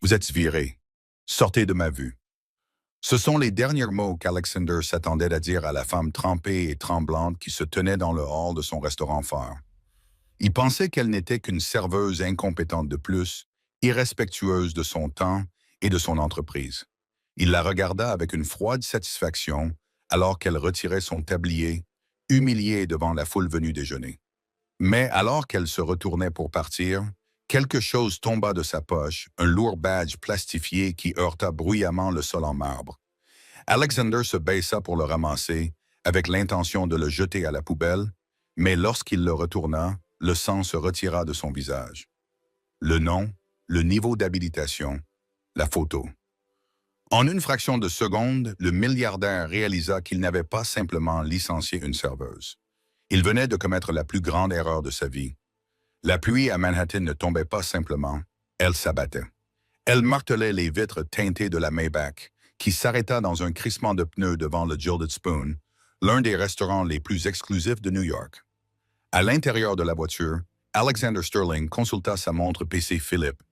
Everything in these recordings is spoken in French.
Vous êtes viré. Sortez de ma vue. Ce sont les derniers mots qu'Alexander s'attendait à dire à la femme trempée et tremblante qui se tenait dans le hall de son restaurant phare. Il pensait qu'elle n'était qu'une serveuse incompétente de plus, irrespectueuse de son temps et de son entreprise. Il la regarda avec une froide satisfaction alors qu'elle retirait son tablier, humiliée devant la foule venue déjeuner. Mais alors qu'elle se retournait pour partir, quelque chose tomba de sa poche, un lourd badge plastifié qui heurta bruyamment le sol en marbre. Alexander se baissa pour le ramasser, avec l'intention de le jeter à la poubelle, mais lorsqu'il le retourna, le sang se retira de son visage. Le nom, le niveau d'habilitation, la photo. En une fraction de seconde, le milliardaire réalisa qu'il n'avait pas simplement licencié une serveuse. Il venait de commettre la plus grande erreur de sa vie. La pluie à Manhattan ne tombait pas simplement, elle s'abattait. Elle martelait les vitres teintées de la Maybach, qui s'arrêta dans un crissement de pneus devant le Gilded Spoon, l'un des restaurants les plus exclusifs de New York. À l'intérieur de la voiture, Alexander Sterling consulta sa montre PC Philippe.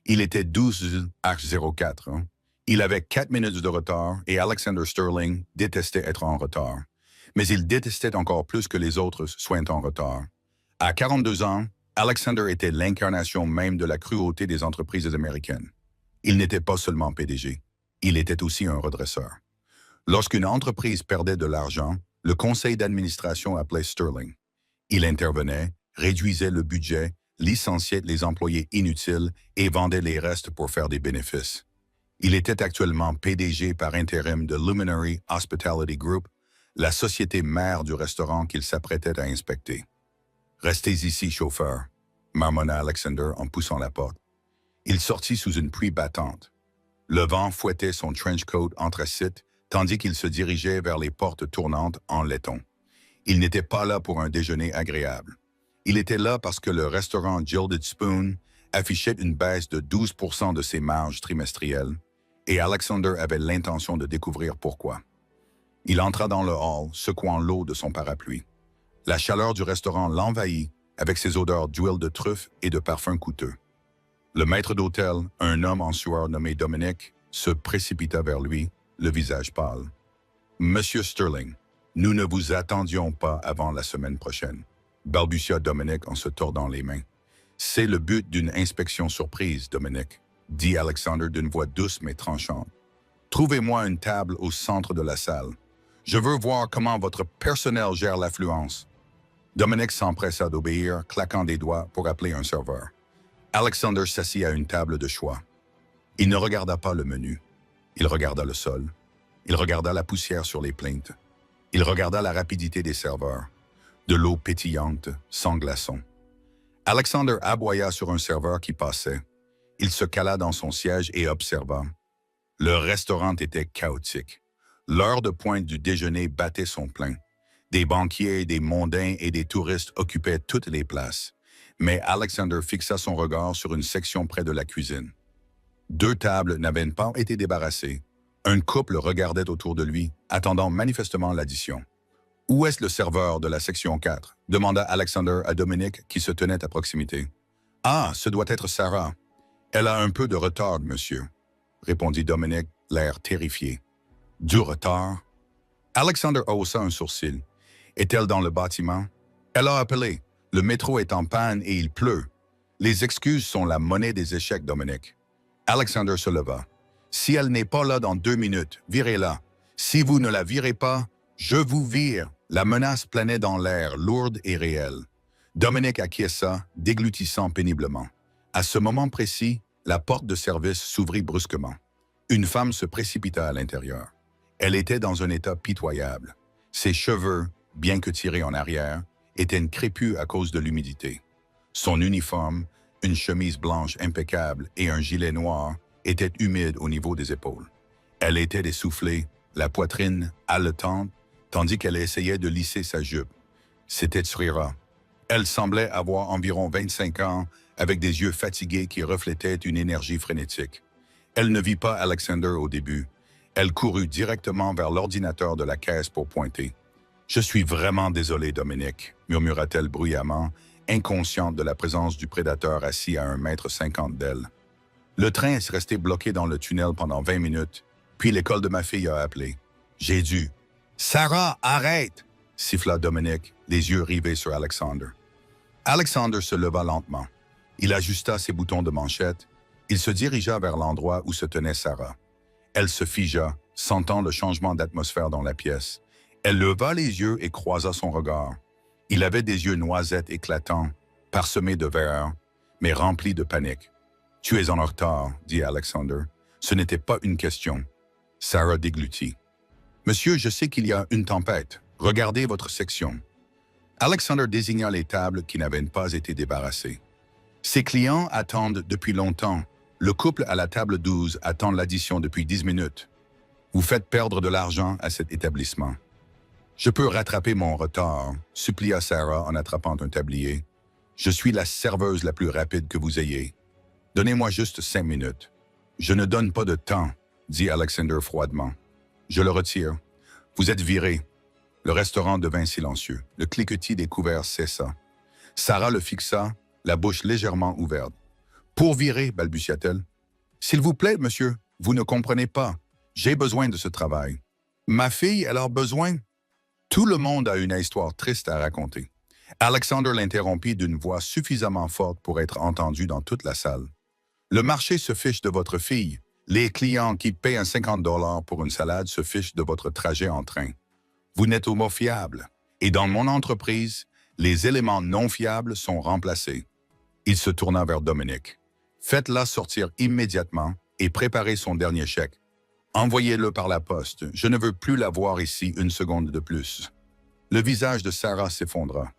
Il était 12h04. Il avait 4 minutes de retard et Alexander Sterling détestait être en retard. Mais il détestait encore plus que les autres soient en retard. À 42 ans, Alexander était l'incarnation même de la cruauté des entreprises américaines. Il n'était pas seulement PDG, il était aussi un redresseur. Lorsqu'une entreprise perdait de l'argent, le conseil d'administration appelait Sterling. Il intervenait, réduisait le budget, licenciait les employés inutiles et vendait les restes pour faire des bénéfices. Il était actuellement PDG par intérim de Luminary Hospitality Group, la société mère du restaurant qu'il s'apprêtait à inspecter. « Restez ici, chauffeur », marmonna Alexander en poussant la porte. Il sortit sous une pluie battante. Le vent fouettait son trench coat anthracite tandis qu'il se dirigeait vers les portes tournantes en laiton. Il n'était pas là pour un déjeuner agréable. Il était là parce que le restaurant Gilded Spoon affichait une baisse de 12% de ses marges trimestrielles et Alexander avait l'intention de découvrir pourquoi. Il entra dans le hall, secouant l'eau de son parapluie. La chaleur du restaurant l'envahit avec ses odeurs d'huile de truffe et de parfums coûteux. Le maître d'hôtel, un homme en sueur nommé Dominic, se précipita vers lui, le visage pâle. « Monsieur Sterling, nous ne vous attendions pas avant la semaine prochaine, » balbutia Dominic en se tordant les mains. « C'est le but d'une inspection surprise, Dominic, » dit Alexander d'une voix douce mais tranchante. « Trouvez-moi une table au centre de la salle. Je veux voir comment votre personnel gère l'affluence. » Dominic s'empressa d'obéir, claquant des doigts pour appeler un serveur. Alexander s'assit à une table de choix. Il ne regarda pas le menu. Il regarda le sol. Il regarda la poussière sur les plinthes. Il regarda la rapidité des serveurs. De l'eau pétillante, sans glaçons. Alexander aboya sur un serveur qui passait. Il se cala dans son siège et observa. Le restaurant était chaotique. L'heure de pointe du déjeuner battait son plein. Des banquiers, des mondains et des touristes occupaient toutes les places. Mais Alexander fixa son regard sur une section près de la cuisine. 2 tables n'avaient pas été débarrassées. Un couple regardait autour de lui, attendant manifestement l'addition. « Où est-ce le serveur de la section 4 » demanda Alexander à Dominic qui se tenait à proximité. « Ah, ce doit être Sarah. Elle a un peu de retard, monsieur, » répondit Dominic, l'air terrifié. « Du retard ?» Alexander haussa un sourcil. « Est-elle dans le bâtiment? » « Elle a appelé. Le métro est en panne et il pleut. Les excuses sont la monnaie des échecs, Dominic. » Alexander se leva. « Si elle n'est pas là dans 2 minutes, virez-la. Si vous ne la virez pas, je vous vire. » La menace planait dans l'air, lourde et réelle. Dominic acquiesça, déglutissant péniblement. À ce moment précis, la porte de service s'ouvrit brusquement. Une femme se précipita à l'intérieur. Elle était dans un état pitoyable. Ses cheveux, bien que tirés en arrière, étaient crépus à cause de l'humidité. Son uniforme, une chemise blanche impeccable et un gilet noir, étaient humides au niveau des épaules. Elle était essoufflée, la poitrine haletante, tandis qu'elle essayait de lisser sa jupe. C'était Tsrira. Elle semblait avoir environ 25 ans, avec des yeux fatigués qui reflétaient une énergie frénétique. Elle ne vit pas Alexander au début. Elle courut directement vers l'ordinateur de la caisse pour pointer. « Je suis vraiment désolé, Dominic », murmura-t-elle bruyamment, inconsciente de la présence du prédateur assis à 1,50 m d'elle. Le train est resté bloqué dans le tunnel pendant 20 minutes, puis l'école de ma fille a appelé. J'ai dû. Sarah, arrête! Siffla Dominic, les yeux rivés sur Alexander. Alexander se leva lentement. Il ajusta ses boutons de manchette. Il se dirigea vers l'endroit où se tenait Sarah. Elle se figea, sentant le changement d'atmosphère dans la pièce. Elle leva les yeux et croisa son regard. Il avait des yeux noisettes éclatants, parsemés de verre, mais remplis de panique. « Tu es en retard, » dit Alexander. Ce n'était pas une question. Sarah déglutit. « Monsieur, je sais qu'il y a une tempête. Regardez votre section. » Alexander désigna les tables qui n'avaient pas été débarrassées. « Ses clients attendent depuis longtemps. Le couple à la table 12 attend l'addition depuis 10 minutes. Vous faites perdre de l'argent à cet établissement. » « Je peux rattraper mon retard, » supplia Sarah en attrapant un tablier. « Je suis la serveuse la plus rapide que vous ayez. Donnez-moi juste 5 minutes. »« Je ne donne pas de temps, » dit Alexander froidement. « Je le retire. Vous êtes viré. » Le restaurant devint silencieux. Le cliquetis des couverts cessa. Sarah le fixa, la bouche légèrement ouverte. « Pour virer, balbutia-t-elle. « S'il vous plaît, monsieur, vous ne comprenez pas. J'ai besoin de ce travail. »« Ma fille, elle a besoin. » Tout le monde a une histoire triste à raconter. Alexander l'interrompit d'une voix suffisamment forte pour être entendue dans toute la salle. Le marché se fiche de votre fille. Les clients qui paient un 50 $ pour une salade se fichent de votre trajet en train. Vous n'êtes au mot fiable. Et dans mon entreprise, les éléments non fiables sont remplacés. Il se tourna vers Dominic. Faites-la sortir immédiatement et préparez son dernier chèque. Envoyez-le par la poste. Je ne veux plus la voir ici une seconde de plus. Le visage de Sarah s'effondra.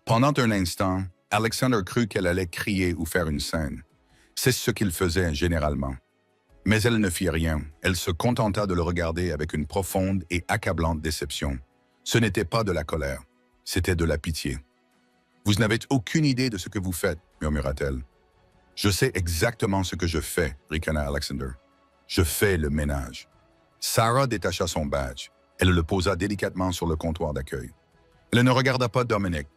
Pendant un instant, Alexander crut qu'elle allait crier ou faire une scène. C'est ce qu'il faisait généralement. Mais elle ne fit rien. Elle se contenta de le regarder avec une profonde et accablante déception. Ce n'était pas de la colère, c'était de la pitié. « Vous n'avez aucune idée de ce que vous faites, » murmura-t-elle. « Je sais exactement ce que je fais, » ricana Alexander. « Je fais le ménage. » Sarah détacha son badge. Elle le posa délicatement sur le comptoir d'accueil. Elle ne regarda pas Dominic.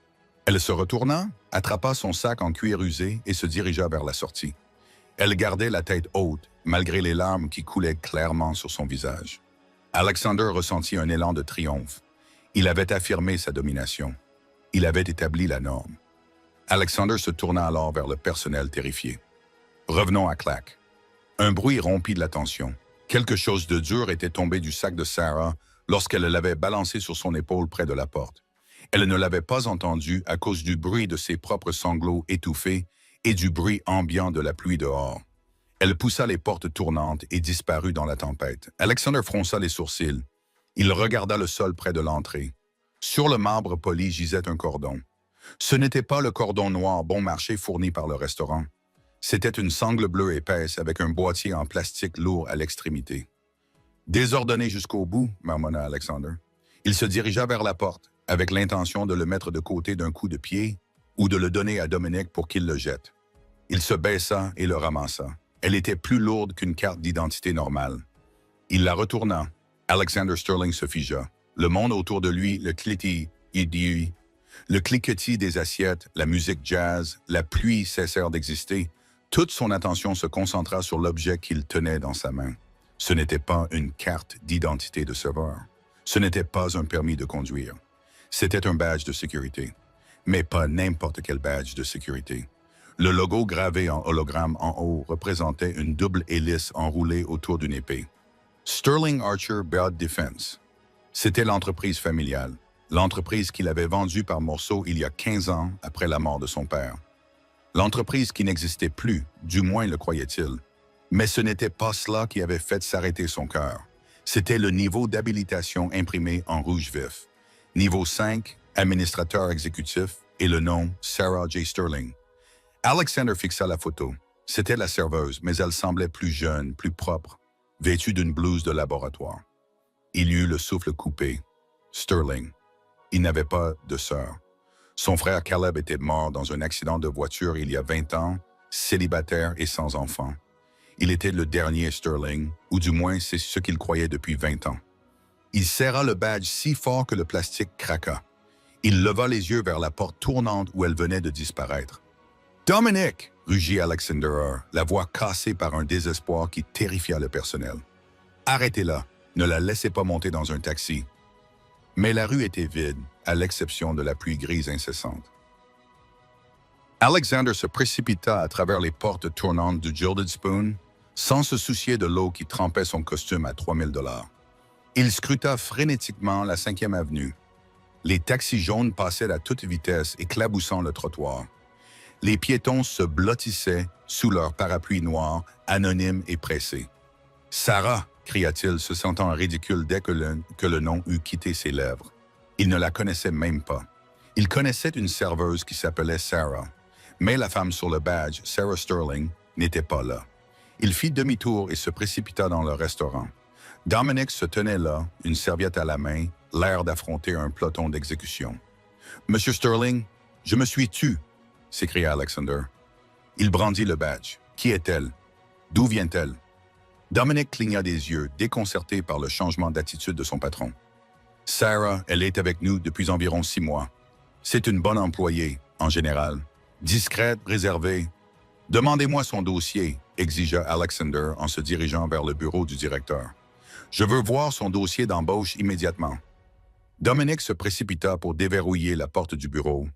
Elle se retourna, attrapa son sac en cuir usé et se dirigea vers la sortie. Elle gardait la tête haute, malgré les larmes qui coulaient clairement sur son visage. Alexander ressentit un élan de triomphe. Il avait affirmé sa domination. Il avait établi la norme. Alexander se tourna alors vers le personnel terrifié. Revenons à Clack. Un bruit rompit de la tension. Quelque chose de dur était tombé du sac de Sarah lorsqu'elle l'avait balancé sur son épaule près de la porte. Elle ne l'avait pas entendu à cause du bruit de ses propres sanglots étouffés et du bruit ambiant de la pluie dehors. Elle poussa les portes tournantes et disparut dans la tempête. Alexander fronça les sourcils. Il regarda le sol près de l'entrée. Sur le marbre poli gisait un cordon. Ce n'était pas le cordon noir bon marché fourni par le restaurant. C'était une sangle bleue épaisse avec un boîtier en plastique lourd à l'extrémité. « Désordonné jusqu'au bout, » marmonna Alexander. Il se dirigea vers la porte, avec l'intention de le mettre de côté d'un coup de pied ou de le donner à Dominic pour qu'il le jette. Il se baissa et le ramassa. Elle était plus lourde qu'une carte d'identité normale. Il la retourna. Alexander Sterling se figea. Le monde autour de lui, le cliquetis des assiettes, la musique jazz, la pluie cessèrent d'exister. Toute son attention se concentra sur l'objet qu'il tenait dans sa main. Ce n'était pas une carte d'identité de serveur. Ce n'était pas un permis de conduire. C'était un badge de sécurité. Mais pas n'importe quel badge de sécurité. Le logo gravé en hologramme en haut représentait une double hélice enroulée autour d'une épée. Sterling Archer Bad Defense. C'était l'entreprise familiale, l'entreprise qu'il avait vendue par morceaux il y a 15 ans après la mort de son père. L'entreprise qui n'existait plus, du moins le croyait-il. Mais ce n'était pas cela qui avait fait s'arrêter son cœur. C'était le niveau d'habilitation imprimé en rouge vif. Niveau 5, administrateur exécutif, et le nom Sarah J. Sterling. Alexander fixa la photo. C'était la serveuse, mais elle semblait plus jeune, plus propre, vêtue d'une blouse de laboratoire. Il eut le souffle coupé. Sterling. Il n'avait pas de sœur. Son frère Caleb était mort dans un accident de voiture il y a 20 ans, célibataire et sans enfant. Il était le dernier Sterling, ou du moins c'est ce qu'il croyait depuis 20 ans. Il serra le badge si fort que le plastique craqua. Il leva les yeux vers la porte tournante où elle venait de disparaître. « Dominic! » rugit Alexander, la voix cassée par un désespoir qui terrifia le personnel. Arrêtez-la, ne la laissez pas monter dans un taxi. Mais la rue était vide, à l'exception de la pluie grise incessante. Alexander se précipita à travers les portes tournantes du Gilded Spoon, sans se soucier de l'eau qui trempait son costume à 3000 $. Il scruta frénétiquement la 5e avenue. Les taxis jaunes passaient à toute vitesse, éclaboussant le trottoir. Les piétons se blottissaient sous leur parapluie noir, anonyme et pressé. « Sarah !» cria-t-il, se sentant ridicule dès que le nom eut quitté ses lèvres. Il ne la connaissait même pas. Il connaissait une serveuse qui s'appelait Sarah, mais la femme sur le badge, Sarah Sterling, n'était pas là. Il fit demi-tour et se précipita dans le restaurant. Dominic se tenait là, une serviette à la main, l'air d'affronter un peloton d'exécution. « Monsieur Sterling, je me suis tu !» s'écria Alexander. Il brandit le badge. Qui est-elle? D'où vient-elle? Dominic cligna des yeux, déconcerté par le changement d'attitude de son patron. « Sarah, elle est avec nous depuis environ 6 mois. C'est une bonne employée, en général. Discrète, réservée. Demandez-moi son dossier, exigea Alexander en se dirigeant vers le bureau du directeur. Je veux voir son dossier d'embauche immédiatement. Dominic se précipita pour déverrouiller la porte du bureau.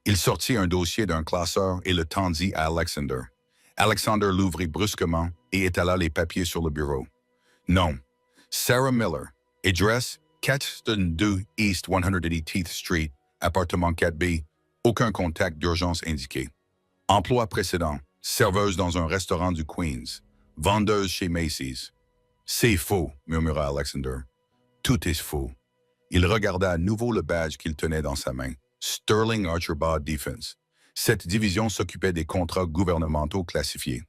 Il sortit un dossier d'un classeur et le tendit à Alexander. Alexander l'ouvrit brusquement et étala les papiers sur le bureau. Non. Sarah Miller. Adresse 402 East 180th Street, appartement 4B. Aucun contact d'urgence indiqué. Emploi précédent. Serveuse dans un restaurant du Queens. Vendeuse chez Macy's. C'est faux, murmura Alexander. Tout est faux. Il regarda à nouveau le badge qu'il tenait dans sa main. Sterling Archabald Defense. Cette division s'occupait des contrats gouvernementaux classifiés.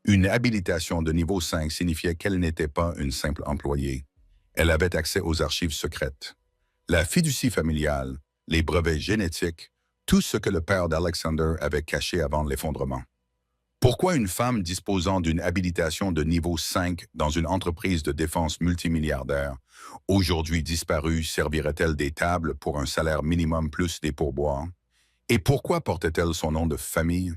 Une habilitation de niveau 5 signifiait qu'elle n'était pas une simple employée. Elle avait accès aux archives secrètes. La fiducie familiale, les brevets génétiques, tout ce que le père d'Alexander avait caché avant l'effondrement. Pourquoi une femme disposant d'une habilitation de niveau 5 dans une entreprise de défense multimilliardaire, aujourd'hui disparue, servirait-elle des tables pour un salaire minimum plus des pourboires? Et pourquoi portait-elle son nom de famille?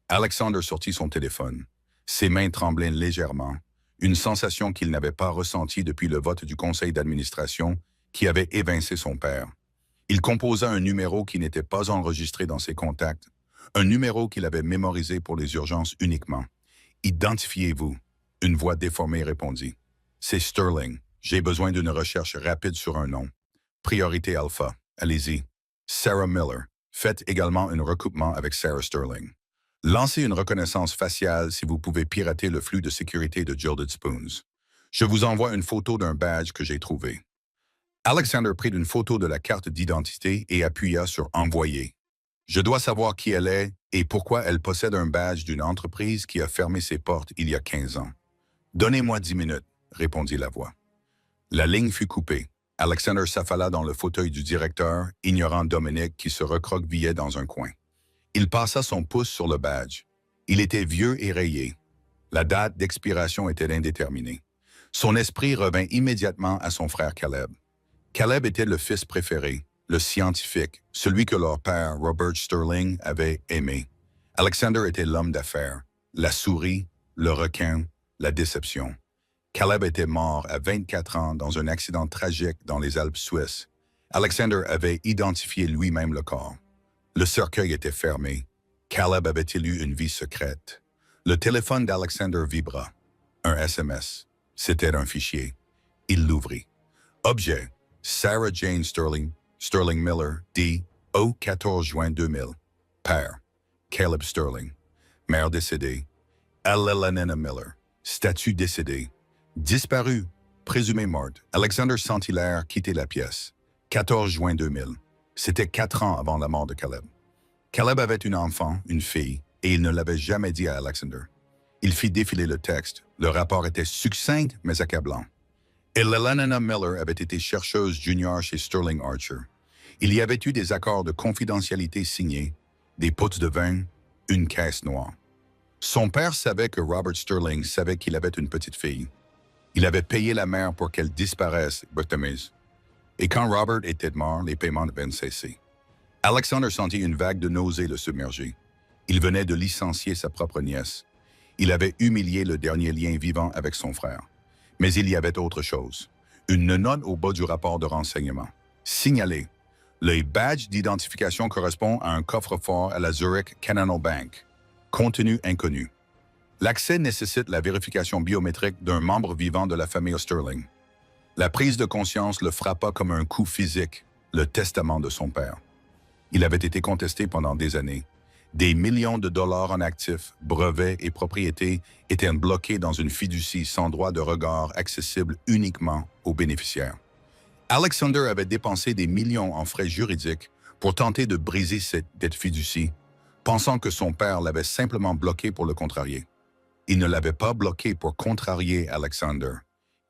Alexander sortit son téléphone. Ses mains tremblaient légèrement, une sensation qu'il n'avait pas ressentie depuis le vote du conseil d'administration qui avait évincé son père. Il composa un numéro qui n'était pas enregistré dans ses contacts, un numéro qu'il avait mémorisé pour les urgences uniquement. « Identifiez-vous », une voix déformée répondit. « C'est Sterling. J'ai besoin d'une recherche rapide sur un nom. Priorité alpha. Allez-y. Sarah Miller. Faites également un recoupement avec Sarah Sterling. Lancez une reconnaissance faciale si vous pouvez pirater le flux de sécurité de Gilded Spoons. Je vous envoie une photo d'un badge que j'ai trouvé. » Alexander prit une photo de la carte d'identité et appuya sur « Envoyer ». Je dois savoir qui elle est et pourquoi elle possède un badge d'une entreprise qui a fermé ses portes il y a 15 ans. « Donnez-moi 10 minutes, » répondit la voix. La ligne fut coupée. Alexander s'affala dans le fauteuil du directeur, ignorant Dominic qui se recroquevillait dans un coin. Il passa son pouce sur le badge. Il était vieux et rayé. La date d'expiration était indéterminée. Son esprit revint immédiatement à son frère Caleb. Caleb était le fils préféré, le scientifique, celui que leur père, Robert Sterling, avait aimé. Alexander était l'homme d'affaires, la souris, le requin, la déception. Caleb était mort à 24 ans dans un accident tragique dans les Alpes suisses. Alexander avait identifié lui-même le corps. Le cercueil était fermé. Caleb avait-il eu une vie secrète? Le téléphone d'Alexander vibra. Un SMS. C'était un fichier. Il l'ouvrit. Objet. Sarah Jane Sterling, Sterling Miller, dit au 14 juin 2000. Père. Caleb Sterling. Mère décédée. Alelana Miller. Statut décédé. Disparu. Présumé morte. Alexander sentit l'air quitter la pièce. 14 juin 2000. C'était 4 ans avant la mort de Caleb. Caleb avait une enfant, une fille, et il ne l'avait jamais dit à Alexander. Il fit défiler le texte. Le rapport était succinct mais accablant. Alelana Miller avait été chercheuse junior chez Sterling Archer. Il y avait eu des accords de confidentialité signés, des potes de vin, une caisse noire. Son père savait que Robert Sterling savait qu'il avait une petite fille. Il avait payé la mère pour qu'elle disparaisse, Berthamise. Et quand Robert était mort, les paiements avaient cessé. Alexander sentit une vague de nausée le submerger. Il venait de licencier sa propre nièce. Il avait humilié le dernier lien vivant avec son frère. Mais il y avait autre chose. Une note au bas du rapport de renseignement. Signalé. Le badge d'identification correspond à un coffre-fort à la Zurich Cantonal Bank. Contenu inconnu. L'accès nécessite la vérification biométrique d'un membre vivant de la famille Sterling. La prise de conscience le frappa comme un coup physique, le testament de son père. Il avait été contesté pendant des années. Des millions de dollars en actifs, brevets et propriétés étaient bloqués dans une fiducie sans droit de regard accessible uniquement aux bénéficiaires. Alexander avait dépensé des millions en frais juridiques pour tenter de briser cette dette fiducie, pensant que son père l'avait simplement bloqué pour le contrarier. Il ne l'avait pas bloqué pour contrarier Alexander.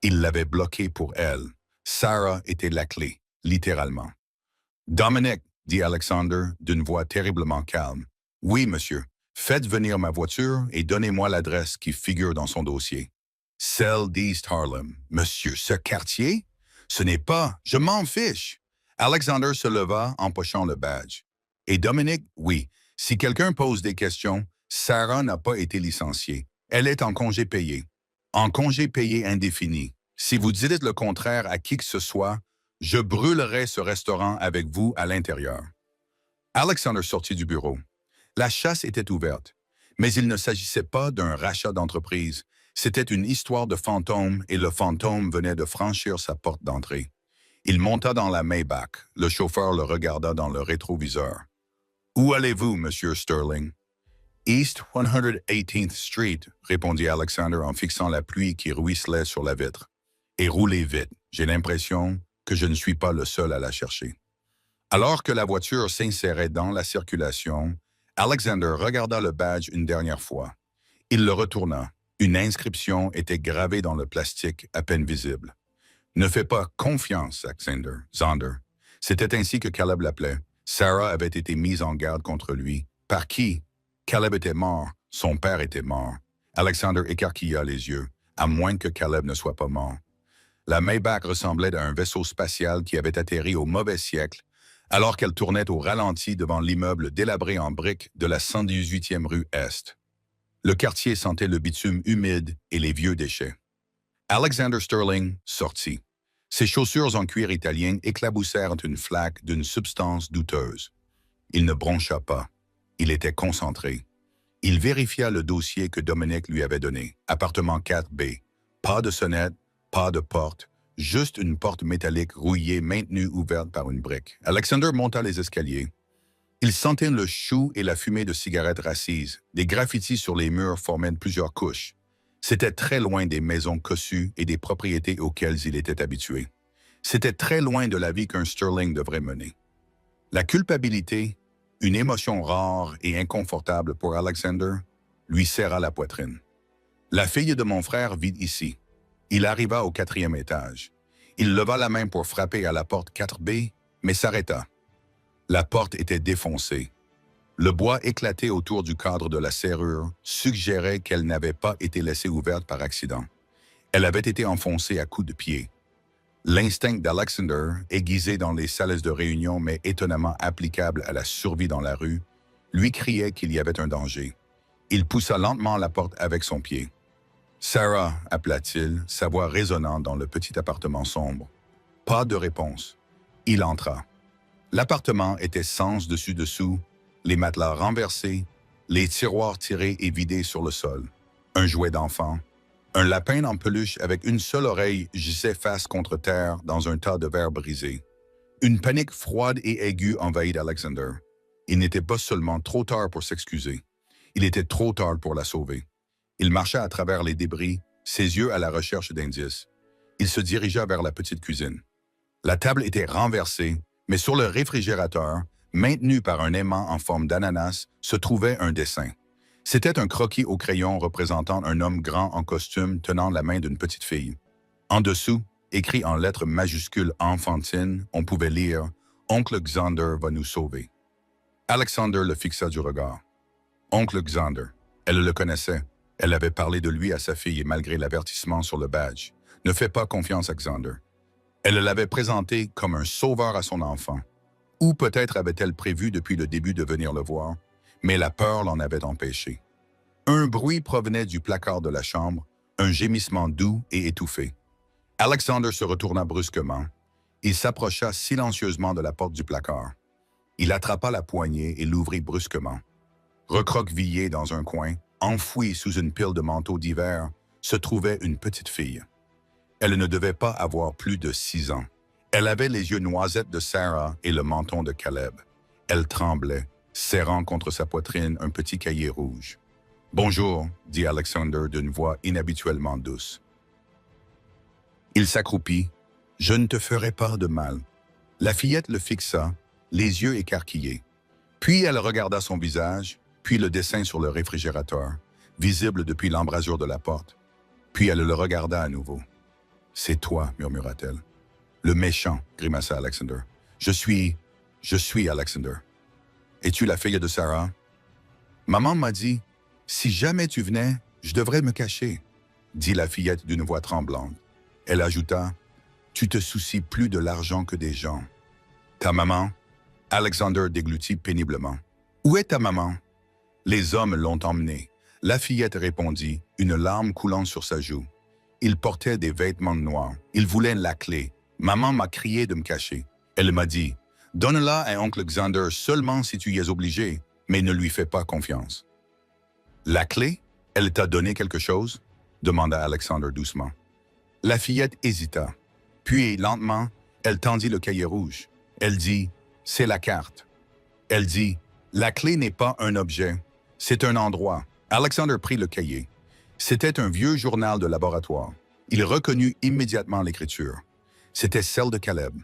Il l'avait bloqué pour elle. Sarah était la clé, littéralement. « Dominic, » dit Alexander d'une voix terriblement calme. « Oui, monsieur. Faites venir ma voiture et donnez-moi l'adresse qui figure dans son dossier. »« Celle d'East Harlem. »« Monsieur, ce quartier? Ce n'est pas... Je m'en fiche. » Alexander se leva, empochant le badge. « Et Dominic, oui. Si quelqu'un pose des questions, Sarah n'a pas été licenciée. Elle est en congé payé. En congé payé indéfini. Si vous dites le contraire à qui que ce soit, je brûlerai ce restaurant avec vous à l'intérieur. » Alexander sortit du bureau. La chasse était ouverte, mais il ne s'agissait pas d'un rachat d'entreprise. C'était une histoire de fantôme et le fantôme venait de franchir sa porte d'entrée. Il monta dans la Maybach. Le chauffeur le regarda dans le rétroviseur. « Où allez-vous, monsieur Sterling? »« East 118th Street, » répondit Alexander en fixant la pluie qui ruisselait sur la vitre. « Et roulez vite. J'ai l'impression que je ne suis pas le seul à la chercher. » Alors que la voiture s'insérait dans la circulation, Alexander regarda le badge une dernière fois. Il le retourna. Une inscription était gravée dans le plastique, à peine visible. « Ne fais pas confiance, Alexander. Zander. » C'était ainsi que Caleb l'appelait. Sarah avait été mise en garde contre lui. Par qui? Caleb était mort. Son père était mort. Alexander écarquilla les yeux, à moins que Caleb ne soit pas mort. La Maybach ressemblait à un vaisseau spatial qui avait atterri au mauvais siècle, alors qu'elle tournait au ralenti devant l'immeuble délabré en briques de la 118e rue Est. Le quartier sentait le bitume humide et les vieux déchets. Alexander Sterling sortit. Ses chaussures en cuir italien éclaboussèrent une flaque d'une substance douteuse. Il ne broncha pas. Il était concentré. Il vérifia le dossier que Dominic lui avait donné. Appartement 4B. Pas de sonnette, pas de porte. Juste une porte métallique rouillée maintenue ouverte par une brique. Alexander monta les escaliers. Il sentait le chou et la fumée de cigarettes racises. Des graffitis sur les murs formaient plusieurs couches. C'était très loin des maisons cossues et des propriétés auxquelles il était habitué. C'était très loin de la vie qu'un Sterling devrait mener. La culpabilité, une émotion rare et inconfortable pour Alexander, lui serra la poitrine. La fille de mon frère vit ici. Il arriva au 4e étage. Il leva la main pour frapper à la porte 4B, mais s'arrêta. La porte était défoncée. Le bois éclaté autour du cadre de la serrure suggérait qu'elle n'avait pas été laissée ouverte par accident. Elle avait été enfoncée à coups de pied. L'instinct d'Alexander, aiguisé dans les salles de réunion mais étonnamment applicable à la survie dans la rue, lui criait qu'il y avait un danger. Il poussa lentement la porte avec son pied. « Sarah » appela-t-il, sa voix résonnant dans le petit appartement sombre. Pas de réponse. Il entra. L'appartement était sens dessus-dessous, les matelas renversés, les tiroirs tirés et vidés sur le sol. Un jouet d'enfant. Un lapin en peluche avec une seule oreille gisait face contre terre dans un tas de verre brisé. Une panique froide et aiguë envahit Alexander. Il n'était pas seulement trop tard pour s'excuser. Il était trop tard pour la sauver. Il marcha à travers les débris, ses yeux à la recherche d'indices. Il se dirigea vers la petite cuisine. La table était renversée, mais sur le réfrigérateur, maintenu par un aimant en forme d'ananas, se trouvait un dessin. C'était un croquis au crayon représentant un homme grand en costume tenant la main d'une petite fille. En dessous, écrit en lettres majuscules enfantines, on pouvait lire « Oncle Xander va nous sauver ». Alexander le fixa du regard. Oncle Xander. Elle le connaissait. Elle avait parlé de lui à sa fille malgré l'avertissement sur le badge. Ne fais pas confiance à Xander. Elle l'avait présenté comme un sauveur à son enfant. Ou peut-être avait-elle prévu depuis le début de venir le voir, mais la peur l'en avait empêché. Un bruit provenait du placard de la chambre, un gémissement doux et étouffé. Alexander se retourna brusquement. Il s'approcha silencieusement de la porte du placard. Il attrapa la poignée et l'ouvrit brusquement. Recroquevillée dans un coin, enfouie sous une pile de manteaux d'hiver, se trouvait une petite fille. Elle ne devait pas avoir plus de 6 ans. Elle avait les yeux noisettes de Sarah et le menton de Caleb. Elle tremblait, serrant contre sa poitrine un petit cahier rouge. « Bonjour », dit Alexander d'une voix inhabituellement douce. Il s'accroupit. « Je ne te ferai pas de mal. » La fillette le fixa, les yeux écarquillés. Puis elle regarda son visage, puis le dessin sur le réfrigérateur, visible depuis l'embrasure de la porte. Puis elle le regarda à nouveau. « C'est toi, murmura-t-elle. »« Le méchant, grimaça Alexander. Je suis Alexander. Es-tu la fille de Sarah? » Maman m'a dit, « Si jamais tu venais, je devrais me cacher, » dit la fillette d'une voix tremblante. Elle ajouta, « Tu te soucies plus de l'argent que des gens. » Ta maman? Alexander déglutit péniblement. « Où est ta maman? » Les hommes l'ont emmenée. La fillette répondit, une larme coulant sur sa joue. Il portait des vêtements noirs. Il voulait la clé. Maman m'a crié de me cacher. Elle m'a dit, « Donne-la à oncle Xander seulement si tu y es obligé, mais ne lui fais pas confiance. » La clé? Elle t'a donné quelque chose? Demanda Alexander doucement. La fillette hésita. Puis, lentement, elle tendit le cahier rouge. Elle dit, « C'est la carte. » Elle dit, « La clé n'est pas un objet, c'est un endroit. » Alexander prit le cahier. C'était un vieux journal de laboratoire. Il reconnut immédiatement l'écriture. C'était celle de Caleb.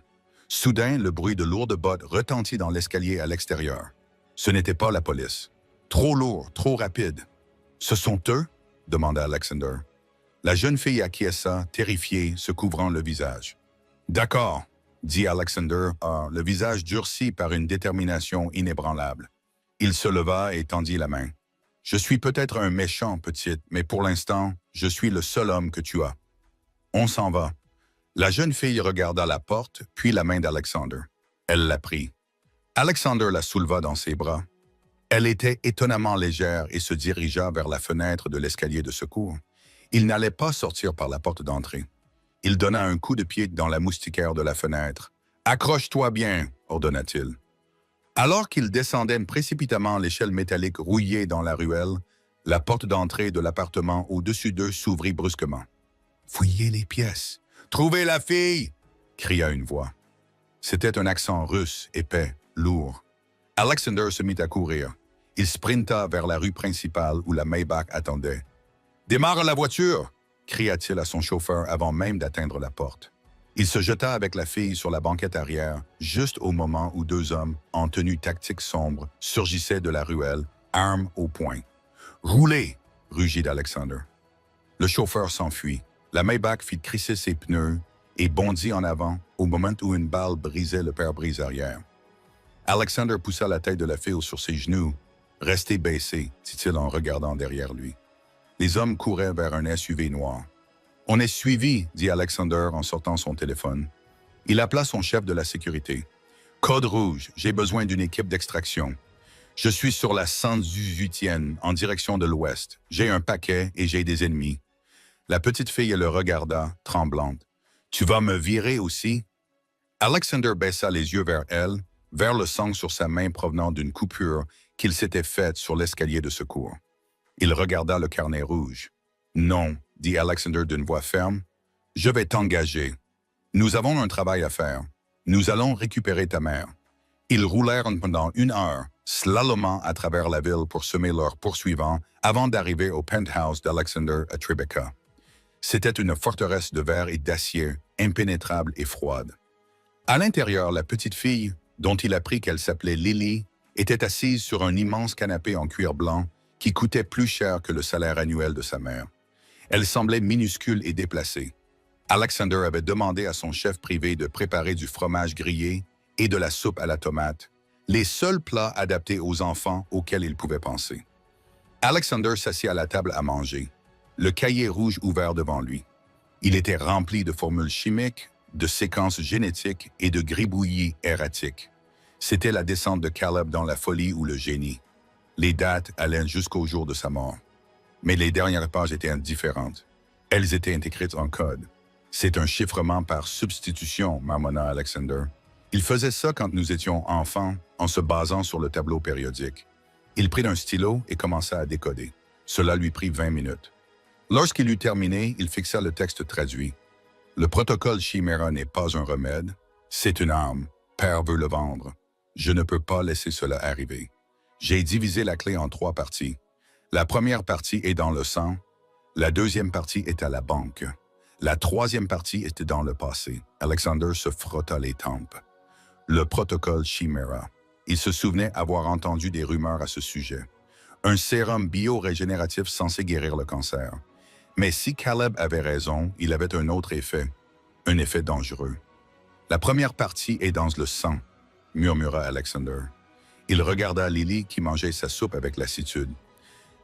Soudain, le bruit de lourdes bottes retentit dans l'escalier à l'extérieur. Ce n'était pas la police. Trop lourd, trop rapide. « Ce sont eux? » demanda Alexander. La jeune fille acquiesça, terrifiée, se couvrant le visage. « D'accord, » dit Alexander, le visage durci par une détermination inébranlable. Il se leva et tendit la main. « Je suis peut-être un méchant, petite, mais pour l'instant, je suis le seul homme que tu as. On s'en va. » La jeune fille regarda la porte, puis la main d'Alexander. Elle la prit. Alexander la souleva dans ses bras. Elle était étonnamment légère et se dirigea vers la fenêtre de l'escalier de secours. Il n'allait pas sortir par la porte d'entrée. Il donna un coup de pied dans la moustiquaire de la fenêtre. « Accroche-toi bien » ordonna-t-il. Alors qu'il descendait précipitamment l'échelle métallique rouillée dans la ruelle, la porte d'entrée de l'appartement au-dessus d'eux s'ouvrit brusquement. « Fouillez les pièces. Trouvez la fille !» cria une voix. C'était un accent russe, épais, lourd. Alexander se mit à courir. Il sprinta vers la rue principale où la Maybach attendait. « Démarre la voiture !» cria-t-il à son chauffeur avant même d'atteindre la porte. Il se jeta avec la fille sur la banquette arrière, juste au moment où 2 hommes, en tenue tactique sombre, surgissaient de la ruelle, armes au poing. « Roulez !» rugit Alexander. Le chauffeur s'enfuit. La Maybach fit crisser ses pneus et bondit en avant au moment où une balle brisait le pare-brise arrière. Alexander poussa la tête de la fille sur ses genoux. « Restez baissé », dit-il en regardant derrière lui. Les hommes couraient vers un SUV noir. « On est suivi », dit Alexander en sortant son téléphone. Il appela son chef de la sécurité. « Code rouge, j'ai besoin d'une équipe d'extraction. Je suis sur la 118e, en direction de l'ouest. J'ai un paquet et j'ai des ennemis. » La petite fille le regarda, tremblante. « Tu vas me virer aussi? » Alexander baissa les yeux vers elle, vers le sang sur sa main provenant d'une coupure qu'il s'était faite sur l'escalier de secours. Il regarda le carnet rouge. « Non, » dit Alexander d'une voix ferme, « je vais t'engager. Nous avons un travail à faire. Nous allons récupérer ta mère. » Ils roulèrent pendant 1 heure, slalomant à travers la ville pour semer leurs poursuivants avant d'arriver au penthouse d'Alexander à Tribeca. C'était une forteresse de verre et d'acier, impénétrable et froide. À l'intérieur, la petite fille, dont il apprit qu'elle s'appelait Lily, était assise sur un immense canapé en cuir blanc qui coûtait plus cher que le salaire annuel de sa mère. Elle semblait minuscule et déplacée. Alexander avait demandé à son chef privé de préparer du fromage grillé et de la soupe à la tomate, les seuls plats adaptés aux enfants auxquels il pouvait penser. Alexander s'assit à la table à manger, le cahier rouge ouvert devant lui. Il était rempli de formules chimiques, de séquences génétiques et de gribouillis erratiques. C'était la descente de Caleb dans la folie ou le génie. Les dates allaient jusqu'au jour de sa mort. Mais les dernières pages étaient différentes. Elles étaient écrites en code. C'est un chiffrement par substitution, marmonna Alexander. Il faisait ça quand nous étions enfants, en se basant sur le tableau périodique. Il prit un stylo et commença à décoder. Cela lui prit 20 minutes. Lorsqu'il eut terminé, il fixa le texte traduit. Le protocole Chimera n'est pas un remède. C'est une arme. Père veut le vendre. Je ne peux pas laisser cela arriver. J'ai divisé la clé en 3 parties. La première partie est dans le sang. La deuxième partie est à la banque. La troisième partie était dans le passé. Alexander se frotta les tempes. Le protocole Chimera. Il se souvenait avoir entendu des rumeurs à ce sujet. Un sérum biorégénératif censé guérir le cancer. Mais si Caleb avait raison, il avait un autre effet. Un effet dangereux. La première partie est dans le sang, murmura Alexander. Il regarda Lily qui mangeait sa soupe avec lassitude.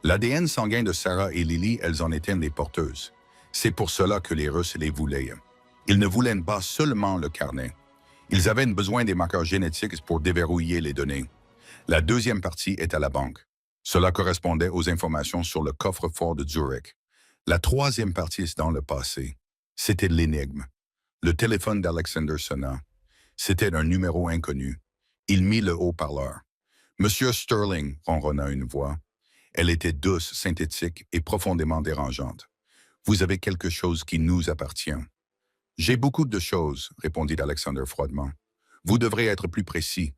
L'ADN sanguin de Sarah et Lily, elles en étaient les porteuses. C'est pour cela que les Russes les voulaient. Ils ne voulaient pas seulement le carnet. Ils avaient besoin des marqueurs génétiques pour déverrouiller les données. La deuxième partie est à la banque. Cela correspondait aux informations sur le coffre-fort de Zurich. La troisième partie est dans le passé. C'était l'énigme. Le téléphone d'Alexander sonna. C'était un numéro inconnu. Il mit le haut-parleur. « Monsieur Sterling », ronronna une voix. Elle était douce, synthétique et profondément dérangeante. « Vous avez quelque chose qui nous appartient. » « J'ai beaucoup de choses, » répondit Alexander froidement. « Vous devrez être plus précis.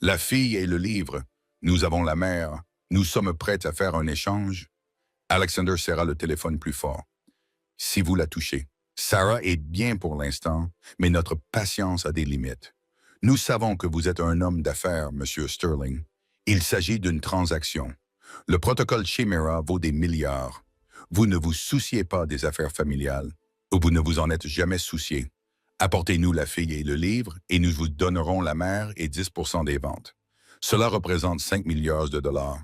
La fille et le livre. Nous avons la mère. Nous sommes prêts à faire un échange. » Alexander serra le téléphone plus fort. « Si vous la touchez. Sarah est bien pour l'instant, mais notre patience a des limites. Nous savons que vous êtes un homme d'affaires, Monsieur Sterling. Il s'agit d'une transaction. Le protocole Chimera vaut des milliards. Vous ne vous souciez pas des affaires familiales. Ou vous ne vous en êtes jamais soucié. Apportez-nous la fille et le livre, et nous vous donnerons la mère et 10% des ventes. Cela représente 5 milliards de dollars.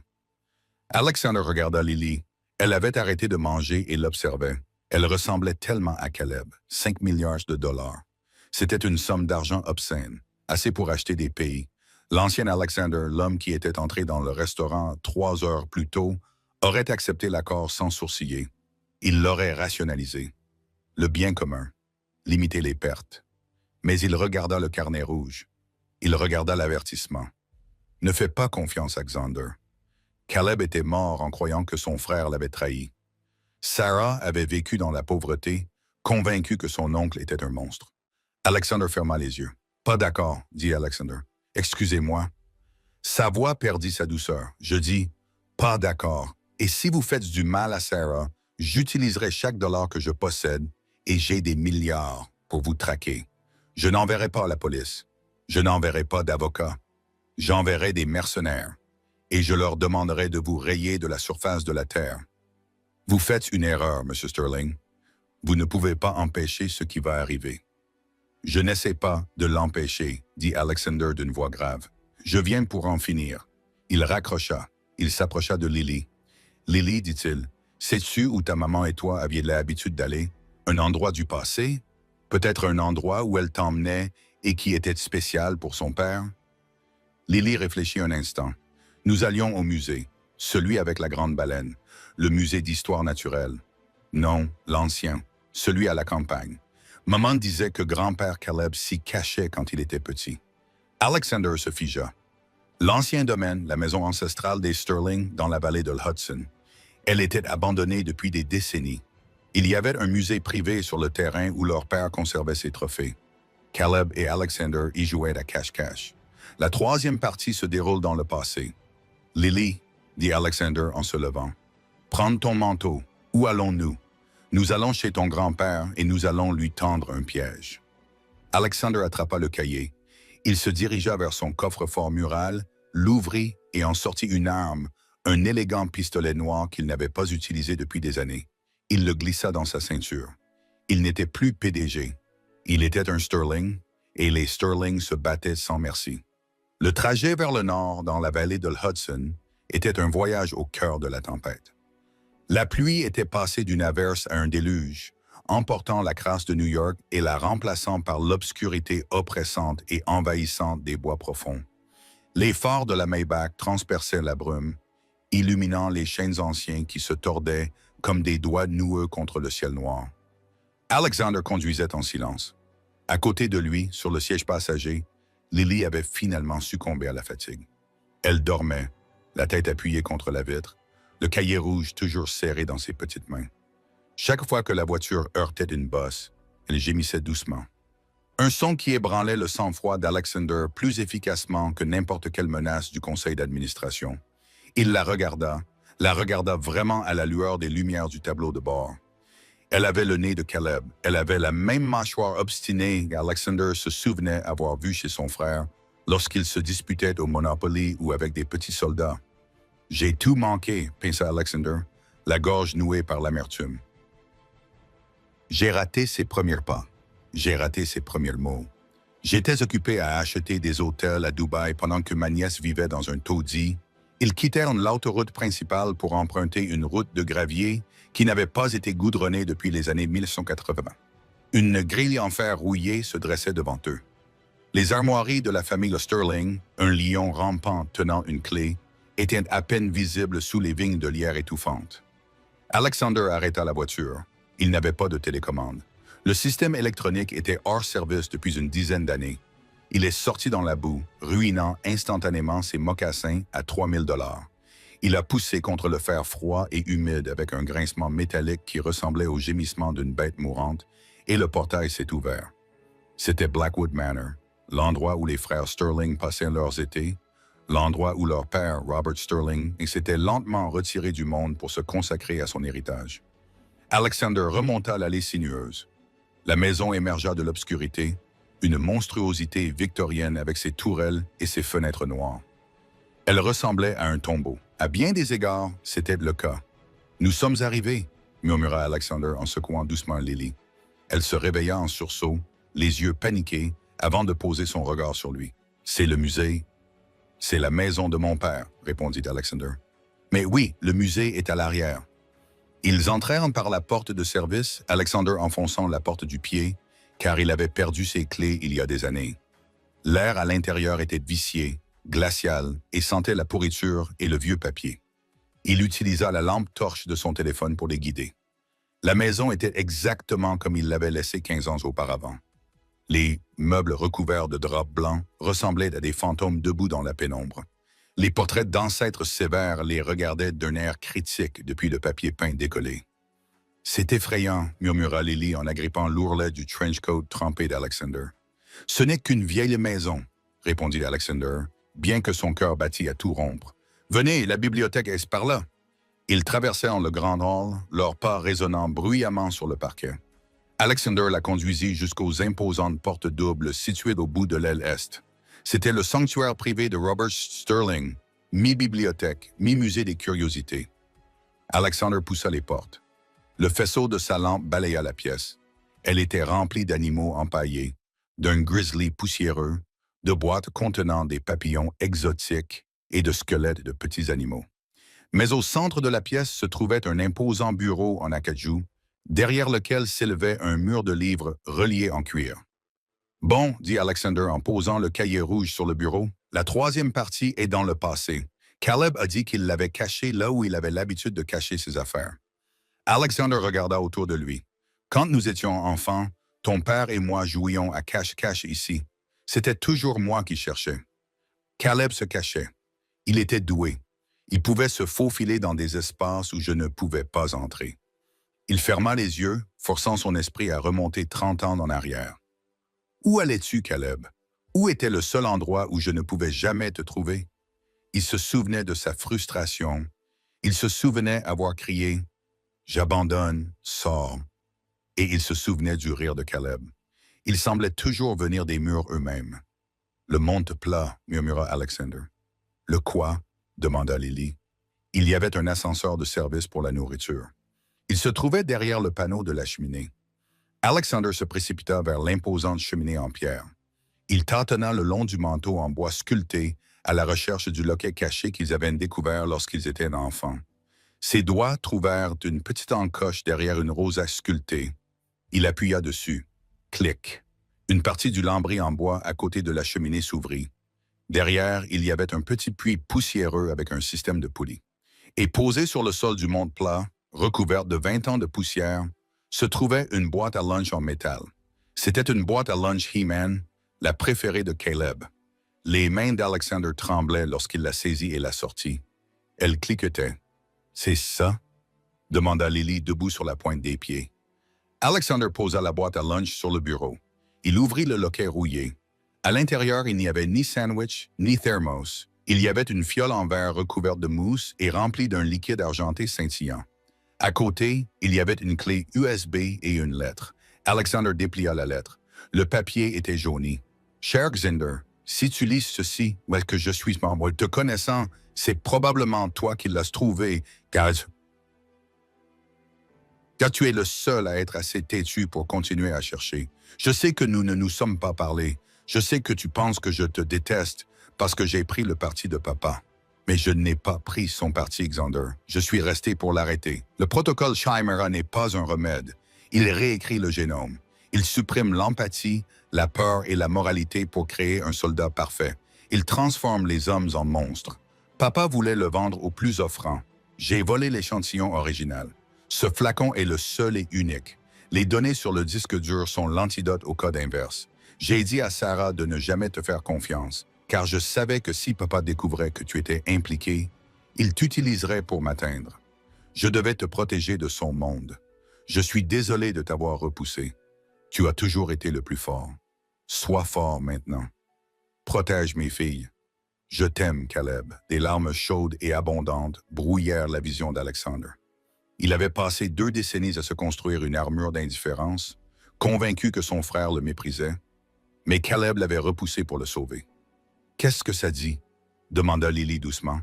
Alexander regarda Lily. Elle avait arrêté de manger et l'observait. Elle ressemblait tellement à Caleb. 5 milliards de dollars. C'était une somme d'argent obscène, assez pour acheter des pays. L'ancien Alexander, l'homme qui était entré dans le restaurant 3 heures plus tôt, aurait accepté l'accord sans sourciller. Il l'aurait rationalisé. Le bien commun, limiter les pertes. Mais il regarda le carnet rouge. Il regarda l'avertissement. Ne fais pas confiance à Xander. Caleb était mort en croyant que son frère l'avait trahi. Sarah avait vécu dans la pauvreté, convaincue que son oncle était un monstre. Alexander ferma les yeux. « Pas d'accord, » dit Alexander. « Excusez-moi. » Sa voix perdit sa douceur. Je dis « pas d'accord. Et si vous faites du mal à Sarah, j'utiliserai chaque dollar que je possède et j'ai des milliards pour vous traquer. Je n'enverrai pas la police. Je n'enverrai pas d'avocats. J'enverrai des mercenaires. Et je leur demanderai de vous rayer de la surface de la terre. Vous faites une erreur, M. Sterling. Vous ne pouvez pas empêcher ce qui va arriver. Je n'essaie pas de l'empêcher, dit Alexander d'une voix grave. Je viens pour en finir. Il raccrocha. Il s'approcha de Lily. Lily, dit-il, sais-tu où ta maman et toi aviez l'habitude d'aller? Un endroit du passé? Peut-être un endroit où elle t'emmenait et qui était spécial pour son père? Lily réfléchit un instant. Nous allions au musée, celui avec la grande baleine, le musée d'histoire naturelle. Non, l'ancien, celui à la campagne. Maman disait que grand-père Caleb s'y cachait quand il était petit. Alexander se figea. L'ancien domaine, la maison ancestrale des Sterling dans la vallée de l'Hudson. Elle était abandonnée depuis des décennies. Il y avait un musée privé sur le terrain où leur père conservait ses trophées. Caleb et Alexander y jouaient à cache-cache. La troisième partie se déroule dans le passé. « Lily, » dit Alexander en se levant, « prends ton manteau. Où allons-nous? Nous allons chez ton grand-père et nous allons lui tendre un piège. » Alexander attrapa le cahier. Il se dirigea vers son coffre-fort mural, l'ouvrit et en sortit une arme, un élégant pistolet noir qu'il n'avait pas utilisé depuis des années. Il le glissa dans sa ceinture. Il n'était plus PDG. Il était un Sterling, et les Sterling se battaient sans merci. Le trajet vers le nord, dans la vallée de l'Hudson, était un voyage au cœur de la tempête. La pluie était passée d'une averse à un déluge, emportant la crasse de New York et la remplaçant par l'obscurité oppressante et envahissante des bois profonds. Les phares de la Maybach transperçaient la brume, illuminant les chaînes anciennes qui se tordaient comme des doigts noueux contre le ciel noir. Alexander conduisait en silence. À côté de lui, sur le siège passager, Lily avait finalement succombé à la fatigue. Elle dormait, la tête appuyée contre la vitre, le cahier rouge toujours serré dans ses petites mains. Chaque fois que la voiture heurtait une bosse, elle gémissait doucement. Un son qui ébranlait le sang-froid d'Alexander plus efficacement que n'importe quelle menace du conseil d'administration. Il la regarda vraiment à la lueur des lumières du tableau de bord. Elle avait le nez de Caleb, elle avait la même mâchoire obstinée qu'Alexander se souvenait avoir vue chez son frère lorsqu'il se disputait au Monopoly ou avec des petits soldats. « J'ai tout manqué », pensa Alexander, la gorge nouée par l'amertume. J'ai raté ses premiers pas. J'ai raté ses premiers mots. J'étais occupé à acheter des hôtels à Dubaï pendant que ma nièce vivait dans un taudis. Ils quittèrent l'autoroute principale pour emprunter une route de gravier qui n'avait pas été goudronnée depuis les années 1980. Une grille en fer rouillé se dressait devant eux. Les armoiries de la famille Sterling, un lion rampant tenant une clé, étaient à peine visibles sous les vignes de lierre étouffantes. Alexander arrêta la voiture. Il n'avait pas de télécommande. Le système électronique était hors service depuis une dizaine d'années. Il est sorti dans la boue, ruinant instantanément ses mocassins à 3000 $. Il a poussé contre le fer froid et humide avec un grincement métallique qui ressemblait au gémissement d'une bête mourante, et le portail s'est ouvert. C'était Blackwood Manor, l'endroit où les frères Sterling passaient leurs étés, l'endroit où leur père, Robert Sterling, s'était lentement retiré du monde pour se consacrer à son héritage. Alexander remonta l'allée sinueuse. La maison émergea de l'obscurité, une monstruosité victorienne avec ses tourelles et ses fenêtres noires. Elle ressemblait à un tombeau. À bien des égards, c'était le cas. « Nous sommes arrivés », murmura Alexander en secouant doucement Lily. Elle se réveilla en sursaut, les yeux paniqués, avant de poser son regard sur lui. « C'est le musée. »« C'est la maison de mon père », répondit Alexander. « Mais oui, le musée est à l'arrière. » Ils entrèrent par la porte de service, Alexander enfonçant la porte du pied, car il avait perdu ses clés il y a des années. L'air à l'intérieur était vicié, glacial, et sentait la pourriture et le vieux papier. Il utilisa la lampe torche de son téléphone pour les guider. La maison était exactement comme il l'avait laissée 15 ans auparavant. Les meubles recouverts de draps blancs ressemblaient à des fantômes debout dans la pénombre. Les portraits d'ancêtres sévères les regardaient d'un air critique depuis le papier peint décollé. « C'est effrayant », murmura Lily en agrippant l'ourlet du trench coat trempé d'Alexander. « Ce n'est qu'une vieille maison », répondit Alexander, bien que son cœur battît à tout rompre. « Venez, la bibliothèque est par là. » Ils traversèrent le grand hall, leurs pas résonnant bruyamment sur le parquet. Alexander la conduisit jusqu'aux imposantes portes doubles situées au bout de l'aile est. C'était le sanctuaire privé de Robert Sterling, mi-bibliothèque, mi-musée des curiosités. Alexander poussa les portes. Le faisceau de sa lampe balaya la pièce. Elle était remplie d'animaux empaillés, d'un grizzly poussiéreux, de boîtes contenant des papillons exotiques et de squelettes de petits animaux. Mais au centre de la pièce se trouvait un imposant bureau en acajou, derrière lequel s'élevait un mur de livres reliés en cuir. « Bon, » dit Alexander en posant le cahier rouge sur le bureau, « la troisième partie est dans le passé. Caleb a dit qu'il l'avait caché là où il avait l'habitude de cacher ses affaires. » Alexander regarda autour de lui. « Quand nous étions enfants, ton père et moi jouions à cache-cache ici. C'était toujours moi qui cherchais. Caleb se cachait. Il était doué. Il pouvait se faufiler dans des espaces où je ne pouvais pas entrer. Il ferma les yeux, forçant son esprit à remonter 30 ans en arrière. Où allais-tu, Caleb? Où était le seul endroit où je ne pouvais jamais te trouver? Il se souvenait de sa frustration. Il se souvenait avoir crié « J'abandonne, sors ». Et il se souvenait du rire de Caleb. Il semblait toujours venir des murs eux-mêmes. « Le monde plat », murmura Alexander. « Le quoi ?» demanda Lily. Il y avait un ascenseur de service pour la nourriture. Il se trouvait derrière le panneau de la cheminée. Alexander se précipita vers l'imposante cheminée en pierre. Il tâtonna le long du manteau en bois sculpté à la recherche du loquet caché qu'ils avaient découvert lorsqu'ils étaient enfants. Ses doigts trouvèrent une petite encoche derrière une rosace sculptée. Il appuya dessus. Clic. Une partie du lambris en bois à côté de la cheminée s'ouvrit. Derrière, il y avait un petit puits poussiéreux avec un système de poulies. Et posée sur le sol du monde plat, recouverte de 20 ans de poussière, se trouvait une boîte à lunch en métal. C'était une boîte à lunch He-Man, la préférée de Caleb. Les mains d'Alexander tremblaient lorsqu'il la saisit et la sortit. Elle cliquetait. « C'est ça? » demanda Lily debout sur la pointe des pieds. Alexander posa la boîte à lunch sur le bureau. Il ouvrit le loquet rouillé. À l'intérieur, il n'y avait ni sandwich, ni thermos. Il y avait une fiole en verre recouverte de mousse et remplie d'un liquide argenté scintillant. À côté, il y avait une clé USB et une lettre. Alexander déplia la lettre. Le papier était jauni. « Cher Xinder, si tu lis ceci, ou est-ce que je suis membre, te connaissant, c'est probablement toi qui l'as trouvé, car tu es le seul à être assez têtu pour continuer à chercher. Je sais que nous ne nous sommes pas parlé. Je sais que tu penses que je te déteste parce que j'ai pris le parti de papa. Mais je n'ai pas pris son parti, Xander. Je suis resté pour l'arrêter. Le protocole Chimera n'est pas un remède. Il réécrit le génome. Il supprime l'empathie, la peur et la moralité pour créer un soldat parfait. Il transforme les hommes en monstres. Papa voulait le vendre au plus offrant. J'ai volé l'échantillon original. Ce flacon est le seul et unique. Les données sur le disque dur sont l'antidote au code inverse. J'ai dit à Sarah de ne jamais te faire confiance, car je savais que si papa découvrait que tu étais impliqué, il t'utiliserait pour m'atteindre. Je devais te protéger de son monde. Je suis désolé de t'avoir repoussé. Tu as toujours été le plus fort. Sois fort maintenant. Protège mes filles. Je t'aime, Caleb. Des larmes chaudes et abondantes brouillèrent la vision d'Alexander. Il avait passé 2 décennies à se construire une armure d'indifférence, convaincu que son frère le méprisait, mais Caleb l'avait repoussé pour le sauver. « Qu'est-ce que ça dit? » demanda Lily doucement.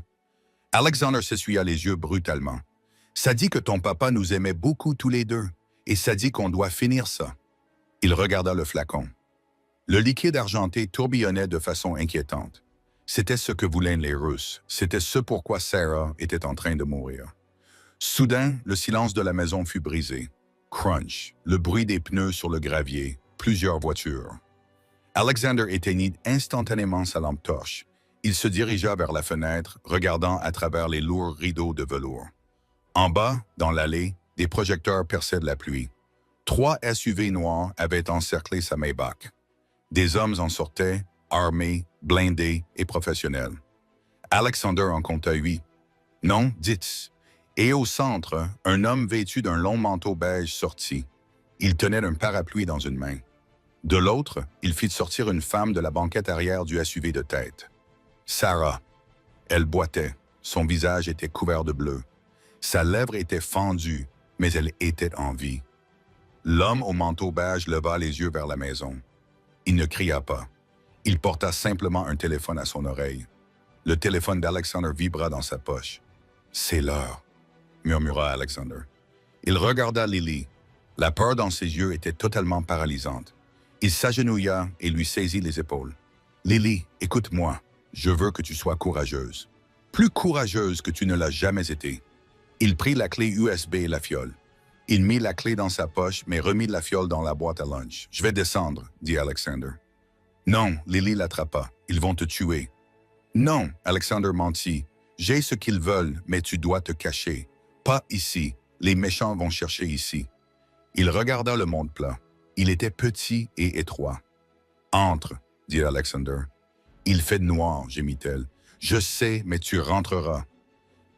Alexander s'essuya les yeux brutalement. « Ça dit que ton papa nous aimait beaucoup tous les deux, et ça dit qu'on doit finir ça. » Il regarda le flacon. Le liquide argenté tourbillonnait de façon inquiétante. C'était ce que voulaient les Russes. C'était ce pourquoi Sarah était en train de mourir. Soudain, le silence de la maison fut brisé. Crunch, le bruit des pneus sur le gravier, plusieurs voitures. Alexander éteignit instantanément sa lampe torche. Il se dirigea vers la fenêtre, regardant à travers les lourds rideaux de velours. En bas, dans l'allée, des projecteurs perçaient de la pluie. 3 SUV noirs avaient encerclé sa Maybach. Des hommes en sortaient, armés, blindés et professionnels. Alexander en compta 8. Non, 10. Et au centre, un homme vêtu d'un long manteau beige sortit. Il tenait un parapluie dans une main. De l'autre, il fit sortir une femme de la banquette arrière du SUV de tête. Sarah. Elle boitait. Son visage était couvert de bleu. Sa lèvre était fendue, mais elle était en vie. L'homme au manteau beige leva les yeux vers la maison. Il ne cria pas. Il porta simplement un téléphone à son oreille. Le téléphone d'Alexander vibra dans sa poche. « C'est l'heure », murmura Alexander. Il regarda Lily. La peur dans ses yeux était totalement paralysante. Il s'agenouilla et lui saisit les épaules. « Lily, écoute-moi. Je veux que tu sois courageuse. Plus courageuse que tu ne l'as jamais été. » Il prit la clé USB et la fiole. Il mit la clé dans sa poche, mais remit la fiole dans la boîte à lunch. « Je vais descendre, » dit Alexander. « Non, Lily l'attrapa. Ils vont te tuer. »« Non, » Alexander mentit. « J'ai ce qu'ils veulent, mais tu dois te cacher. Pas ici. Les méchants vont chercher ici. » Il regarda le monde plat. Il était petit et étroit. « Entre, » dit Alexander. « Il fait noir, » gémit-elle. « Je sais, mais tu rentreras. »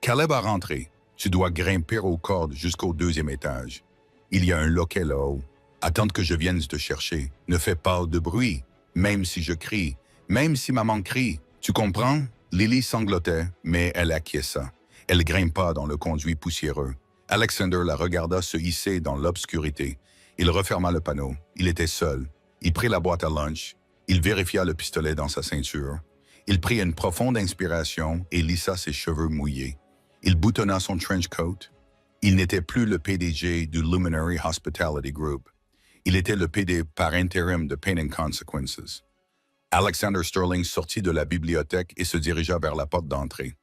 Caleb a rentré. Tu dois grimper aux cordes jusqu'au 2e étage. Il y a un loquet là-haut. Attends que je vienne te chercher. Ne fais pas de bruit, même si je crie, même si maman crie. Tu comprends? Lily sanglotait, mais elle acquiesça. Elle grimpa dans le conduit poussiéreux. Alexander la regarda se hisser dans l'obscurité. Il referma le panneau. Il était seul. Il prit la boîte à lunch. Il vérifia le pistolet dans sa ceinture. Il prit une profonde inspiration et lissa ses cheveux mouillés. Il boutonna son trench coat. Il n'était plus le PDG du Luminary Hospitality Group. Il était le PD par intérim de Pain and Consequences. Alexander Sterling sortit de la bibliothèque et se dirigea vers la porte d'entrée.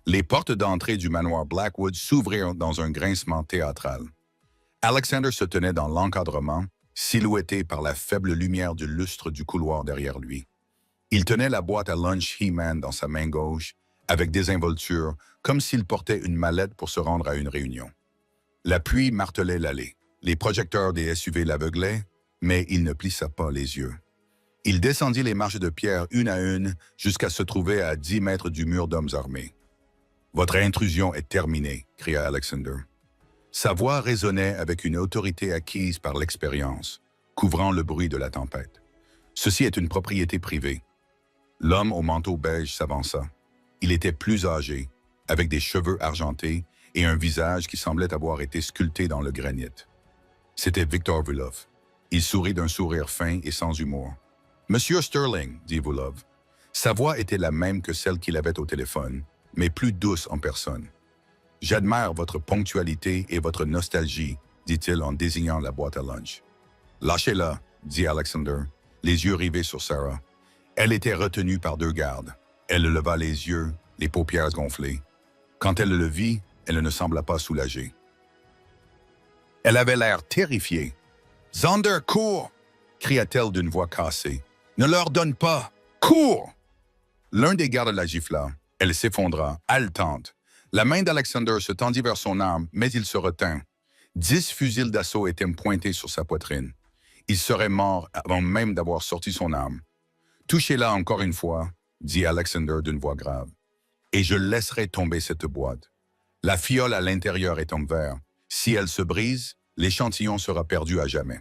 Les portes d'entrée du manoir Blackwood s'ouvrirent dans un grincement théâtral. Alexander se tenait dans l'encadrement, silhouetté par la faible lumière du lustre du couloir derrière lui. Il tenait la boîte à lunch He-Man dans sa main gauche, avec désinvolture, comme s'il portait une mallette pour se rendre à une réunion. La pluie martelait l'allée. Les projecteurs des SUV l'aveuglaient, mais il ne plissa pas les yeux. Il descendit les marches de pierre une à une jusqu'à se trouver à 10 mètres du mur d'hommes armés. « Votre intrusion est terminée », cria Alexander. Sa voix résonnait avec une autorité acquise par l'expérience, couvrant le bruit de la tempête. « Ceci est une propriété privée. » L'homme au manteau beige s'avança. Il était plus âgé, avec des cheveux argentés et un visage qui semblait avoir été sculpté dans le granit. C'était Victor Vulov. Il sourit d'un sourire fin et sans humour. « Monsieur Sterling, » dit Vulov. Sa voix était la même que celle qu'il avait au téléphone, mais plus douce en personne. « J'admire votre ponctualité et votre nostalgie, » dit-il en désignant la boîte à lunch. « Lâchez-la, » dit Alexander, les yeux rivés sur Sarah. Elle était retenue par 2 gardes. Elle leva les yeux, les paupières gonflées. Quand elle le vit, elle ne sembla pas soulagée. Elle avait l'air terrifiée. « Zander, cours !» cria-t-elle d'une voix cassée. « Ne leur donne pas! Cours !» L'un des gardes la gifla. Elle s'effondra, haletante. La main d'Alexander se tendit vers son arme, mais il se retint. 10 fusils d'assaut étaient pointés sur sa poitrine. Il serait mort avant même d'avoir sorti son arme. « Touchez-la encore une fois, » dit Alexander d'une voix grave. « Et je laisserai tomber cette boîte. La fiole à l'intérieur est en verre. Si elle se brise, l'échantillon sera perdu à jamais. »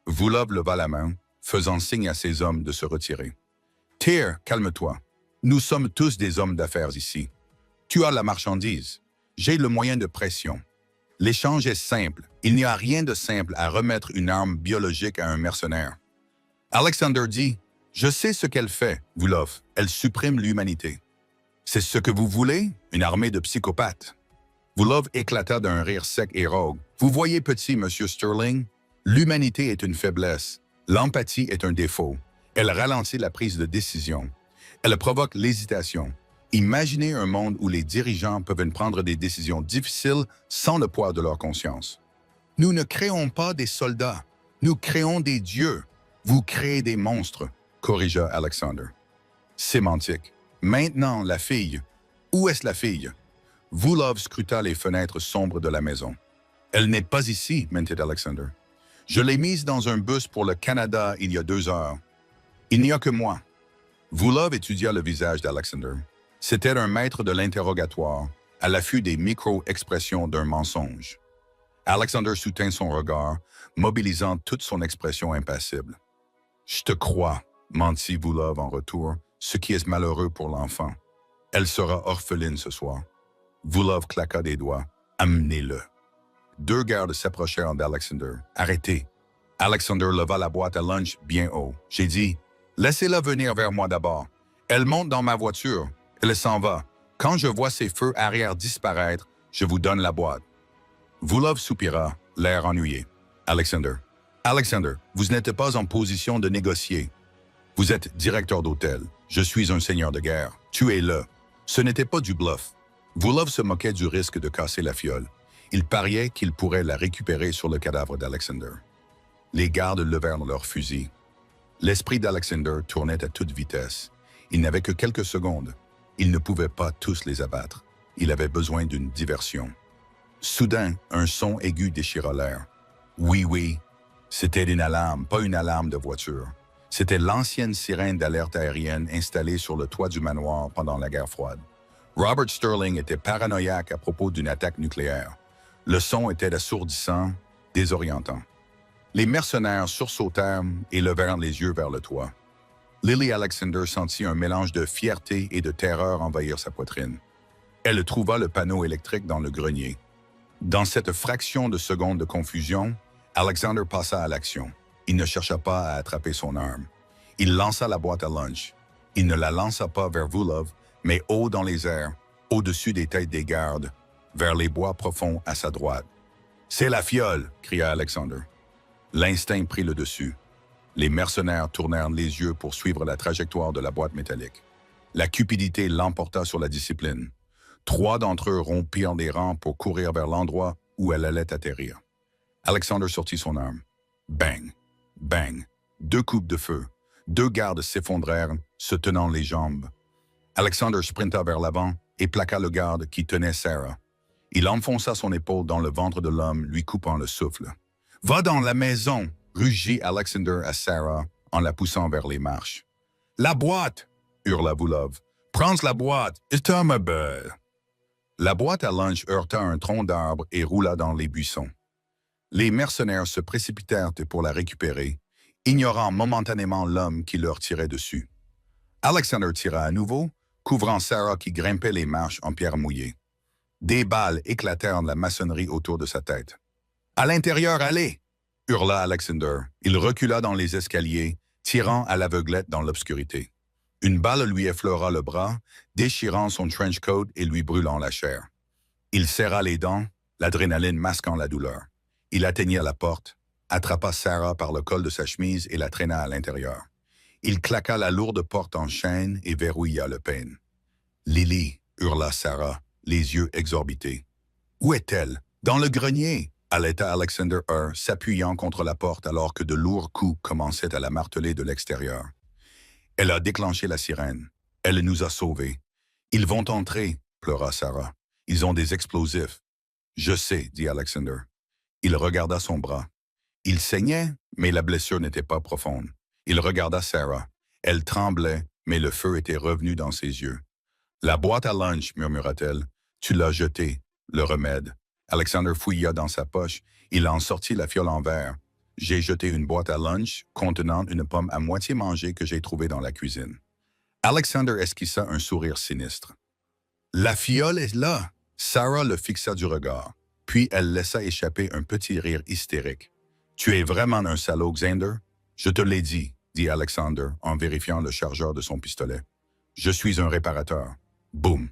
Vulov leva la main, faisant signe à ses hommes de se retirer. « Tyr, calme-toi. Nous sommes tous des hommes d'affaires ici. Tu as la marchandise. J'ai le moyen de pression. L'échange est simple. Il n'y a rien de simple à remettre une arme biologique à un mercenaire. » Alexander dit, « Je sais ce qu'elle fait, Vulov. Elle supprime l'humanité. » « C'est ce que vous voulez? Une armée de psychopathes. » Vulov éclata d'un rire sec et rogue. « Vous voyez, petit monsieur Sterling, l'humanité est une faiblesse. L'empathie est un défaut. Elle ralentit la prise de décision. Elle provoque l'hésitation. Imaginez un monde où les dirigeants peuvent prendre des décisions difficiles sans le poids de leur conscience. Nous ne créons pas des soldats. Nous créons des dieux. Vous créez des monstres, corrigea Alexander. Sémantique. Maintenant, la fille. Où est-ce la fille? Vulov scruta les fenêtres sombres de la maison. Elle n'est pas ici, mentait Alexander. Je l'ai mise dans un bus pour le Canada il y a 2 heures. Il n'y a que moi. Vulov étudia le visage d'Alexander. C'était un maître de l'interrogatoire, à l'affût des micro-expressions d'un mensonge. Alexander soutint son regard, mobilisant toute son expression impassible. « Je te crois, » mentit Vulov en retour, ce qui est malheureux pour l'enfant. Elle sera orpheline ce soir. Vulov claqua des doigts. « Amenez-le. » 2 gardes s'approchèrent d'Alexander. « Arrêtez. » Alexander leva la boîte à lunch bien haut. J'ai dit, « Laissez-la venir vers moi d'abord. Elle monte dans ma voiture. Elle s'en va. Quand je vois ses feux arrière disparaître, je vous donne la boîte. » Vulov soupira, l'air ennuyé. Alexander, vous n'êtes pas en position de négocier. Vous êtes directeur d'hôtel. Je suis un seigneur de guerre. Tuez-le. Ce n'était pas du bluff. Vulov se moquait du risque de casser la fiole. Il pariait qu'il pourrait la récupérer sur le cadavre d'Alexander. Les gardes levèrent leurs fusils. L'esprit d'Alexander tournait à toute vitesse. Il n'avait que quelques secondes. Il ne pouvait pas tous les abattre. Il avait besoin d'une diversion. Soudain, un son aigu déchira l'air. Oui, c'était une alarme, pas une alarme de voiture. C'était l'ancienne sirène d'alerte aérienne installée sur le toit du manoir pendant la guerre froide. Robert Sterling était paranoïaque à propos d'une attaque nucléaire. Le son était assourdissant, désorientant. Les mercenaires sursautèrent et levèrent les yeux vers le toit. Lily Alexander sentit un mélange de fierté et de terreur envahir sa poitrine. Elle trouva le panneau électrique dans le grenier. Dans cette fraction de seconde de confusion, Alexander passa à l'action. Il ne chercha pas à attraper son arme. Il lança la boîte à lunch. Il ne la lança pas vers Vulov, mais haut dans les airs, au-dessus des têtes des gardes, vers les bois profonds à sa droite. « C'est la fiole !» cria Alexander. L'instinct prit le dessus. Les mercenaires tournèrent les yeux pour suivre la trajectoire de la boîte métallique. La cupidité l'emporta sur la discipline. 3 d'entre eux rompirent des rangs pour courir vers l'endroit où elle allait atterrir. Alexander sortit son arme. Bang! Bang! 2 coups de feu. 2 gardes s'effondrèrent, se tenant les jambes. Alexander sprinta vers l'avant et plaqua le garde qui tenait Sarah. Il enfonça son épaule dans le ventre de l'homme, lui coupant le souffle. « Va dans la maison !» rugit Alexander à Sarah en la poussant vers les marches. « La boîte !» hurla Vlhov. « Prends la boîte, c'est ma belle !» La boîte à lunch heurta un tronc d'arbre et roula dans les buissons. Les mercenaires se précipitèrent pour la récupérer, ignorant momentanément l'homme qui leur tirait dessus. Alexander tira à nouveau, couvrant Sarah qui grimpait les marches en pierre mouillée. Des balles éclatèrent de la maçonnerie autour de sa tête. « À l'intérieur, allez !» hurla Alexander. Il recula dans les escaliers, tirant à l'aveuglette dans l'obscurité. Une balle lui effleura le bras, déchirant son trench coat et lui brûlant la chair. Il serra les dents, l'adrénaline masquant la douleur. Il atteignit la porte, attrapa Sarah par le col de sa chemise et la traîna à l'intérieur. Il claqua la lourde porte en chaîne et verrouilla le peigne. « Lily !» hurla Sarah, les yeux exorbités. « Où est-elle? Dans le grenier !» allaita Alexander s'appuyant contre la porte alors que de lourds coups commençaient à la marteler de l'extérieur. Elle a déclenché la sirène. Elle nous a sauvés. « Ils vont entrer !» pleura Sarah. « Ils ont des explosifs. »« Je sais, » dit Alexander. Il regarda son bras. Il saignait, mais la blessure n'était pas profonde. Il regarda Sarah. Elle tremblait, mais le feu était revenu dans ses yeux. « La boîte à lunch, murmura-t-elle. Tu l'as jetée. Le remède. » Alexander fouilla dans sa poche. Il en sortit la fiole en verre. « J'ai jeté une boîte à lunch contenant une pomme à moitié mangée que j'ai trouvée dans la cuisine. » Alexander esquissa un sourire sinistre. « La fiole est là !» Sarah le fixa du regard. Puis elle laissa échapper un petit rire hystérique. « Tu es vraiment un salaud, Xander? Je te l'ai dit, » dit Alexander en vérifiant le chargeur de son pistolet. « Je suis un réparateur. » Boum!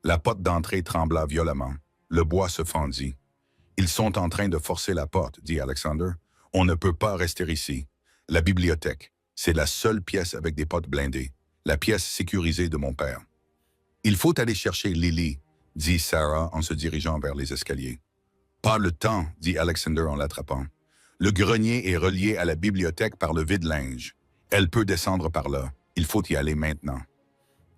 La porte d'entrée trembla violemment. Le bois se fendit. « Ils sont en train de forcer la porte, » dit Alexander. « On ne peut pas rester ici. La bibliothèque, c'est la seule pièce avec des portes blindées, la pièce sécurisée de mon père. »« Il faut aller chercher Lily, » dit Sarah en se dirigeant vers les escaliers. « Pas le temps, » dit Alexander en l'attrapant. « Le grenier est relié à la bibliothèque par le vide-linge. Elle peut descendre par là. Il faut y aller maintenant. »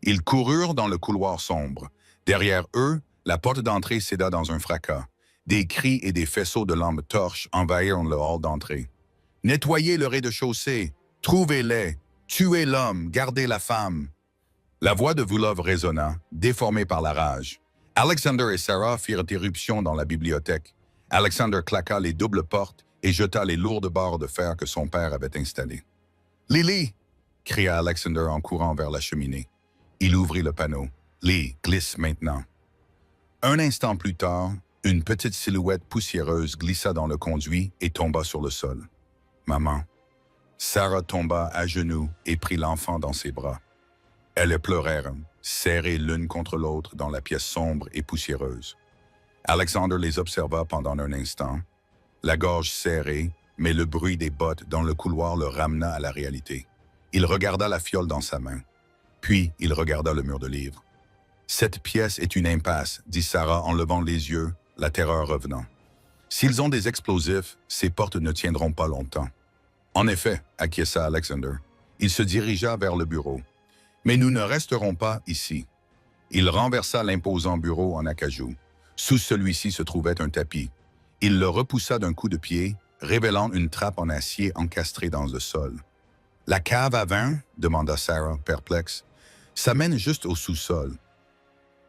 Ils coururent dans le couloir sombre. Derrière eux, la porte d'entrée céda dans un fracas. Des cris et des faisceaux de lampes torches envahirent le hall d'entrée. « Nettoyez le rez-de-chaussée! Trouvez-les! Tuez l'homme! Gardez la femme! » La voix de Vlhov résonna, déformée par la rage. Alexander et Sarah firent éruption dans la bibliothèque. Alexander claqua les doubles portes et jeta les lourdes barres de fer que son père avait installées. « Lily !» cria Alexander en courant vers la cheminée. Il ouvrit le panneau. « Lee, glisse maintenant. » Un instant plus tard, une petite silhouette poussiéreuse glissa dans le conduit et tomba sur le sol. « Maman. » Sarah tomba à genoux et prit l'enfant dans ses bras. Elles pleurèrent, serrées l'une contre l'autre dans la pièce sombre et poussiéreuse. Alexander les observa pendant un instant, la gorge serrée, mais le bruit des bottes dans le couloir le ramena à la réalité. Il regarda la fiole dans sa main. Puis, il regarda le mur de livres. « Cette pièce est une impasse, » dit Sarah en levant les yeux, la terreur revenant. « S'ils ont des explosifs, ces portes ne tiendront pas longtemps. » En effet, acquiesça Alexander. Il se dirigea vers le bureau. « Mais nous ne resterons pas ici. » Il renversa l'imposant bureau en acajou. Sous celui-ci se trouvait un tapis. Il le repoussa d'un coup de pied, révélant une trappe en acier encastrée dans le sol. « La cave à vin ?» demanda Sarah, perplexe. « Ça mène juste au sous-sol. »«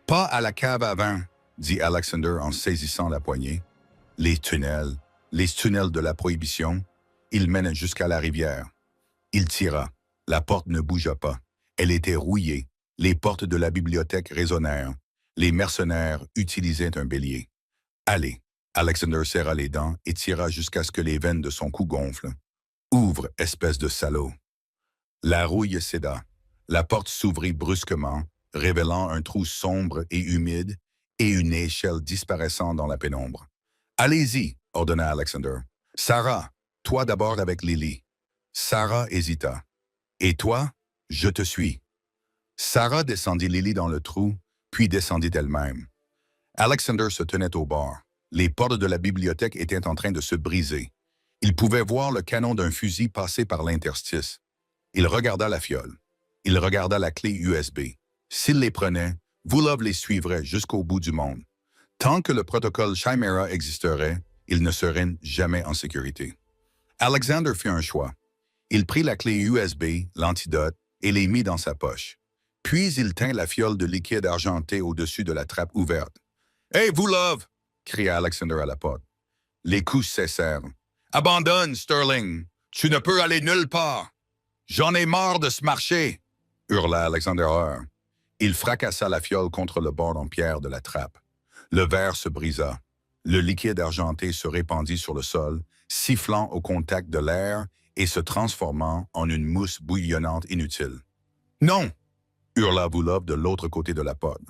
Pas à la cave à vin !» dit Alexander en saisissant la poignée. « Les tunnels de la prohibition, ils mènent jusqu'à la rivière. » Il tira. La porte ne bougea pas. Elle était rouillée. Les portes de la bibliothèque résonnèrent. Les mercenaires utilisaient un bélier. « Allez !» Alexander serra les dents et tira jusqu'à ce que les veines de son cou gonflent. « Ouvre, espèce de salaud !» La rouille céda. La porte s'ouvrit brusquement, révélant un trou sombre et humide et une échelle disparaissant dans la pénombre. « Allez-y !» ordonna Alexander. « Sarah, toi d'abord avec Lily. » Sarah hésita. « Et toi? Je te suis. » Sarah descendit Lily dans le trou, puis descendit elle-même. Alexander se tenait au bord. Les portes de la bibliothèque étaient en train de se briser. Il pouvait voir le canon d'un fusil passer par l'interstice. Il regarda la fiole. Il regarda la clé USB. S'il les prenait, Vulov les suivrait jusqu'au bout du monde. Tant que le protocole Chimera existerait, il ne serait jamais en sécurité. Alexander fit un choix. Il prit la clé USB, l'antidote, et les mit dans sa poche. Puis il tint la fiole de liquide argenté au-dessus de la trappe ouverte. « Hey, Vulov! » cria Alexander à la porte. Les coups cessèrent. « Abandonne, Sterling! Tu ne peux aller nulle part! J'en ai marre de ce marché! » hurla Alexander Heur. Il fracassa la fiole contre le bord en pierre de la trappe. Le verre se brisa. Le liquide argenté se répandit sur le sol, sifflant au contact de l'air et se transformant en une mousse bouillonnante inutile. « Non! » hurla Vulov de l'autre côté de la porte.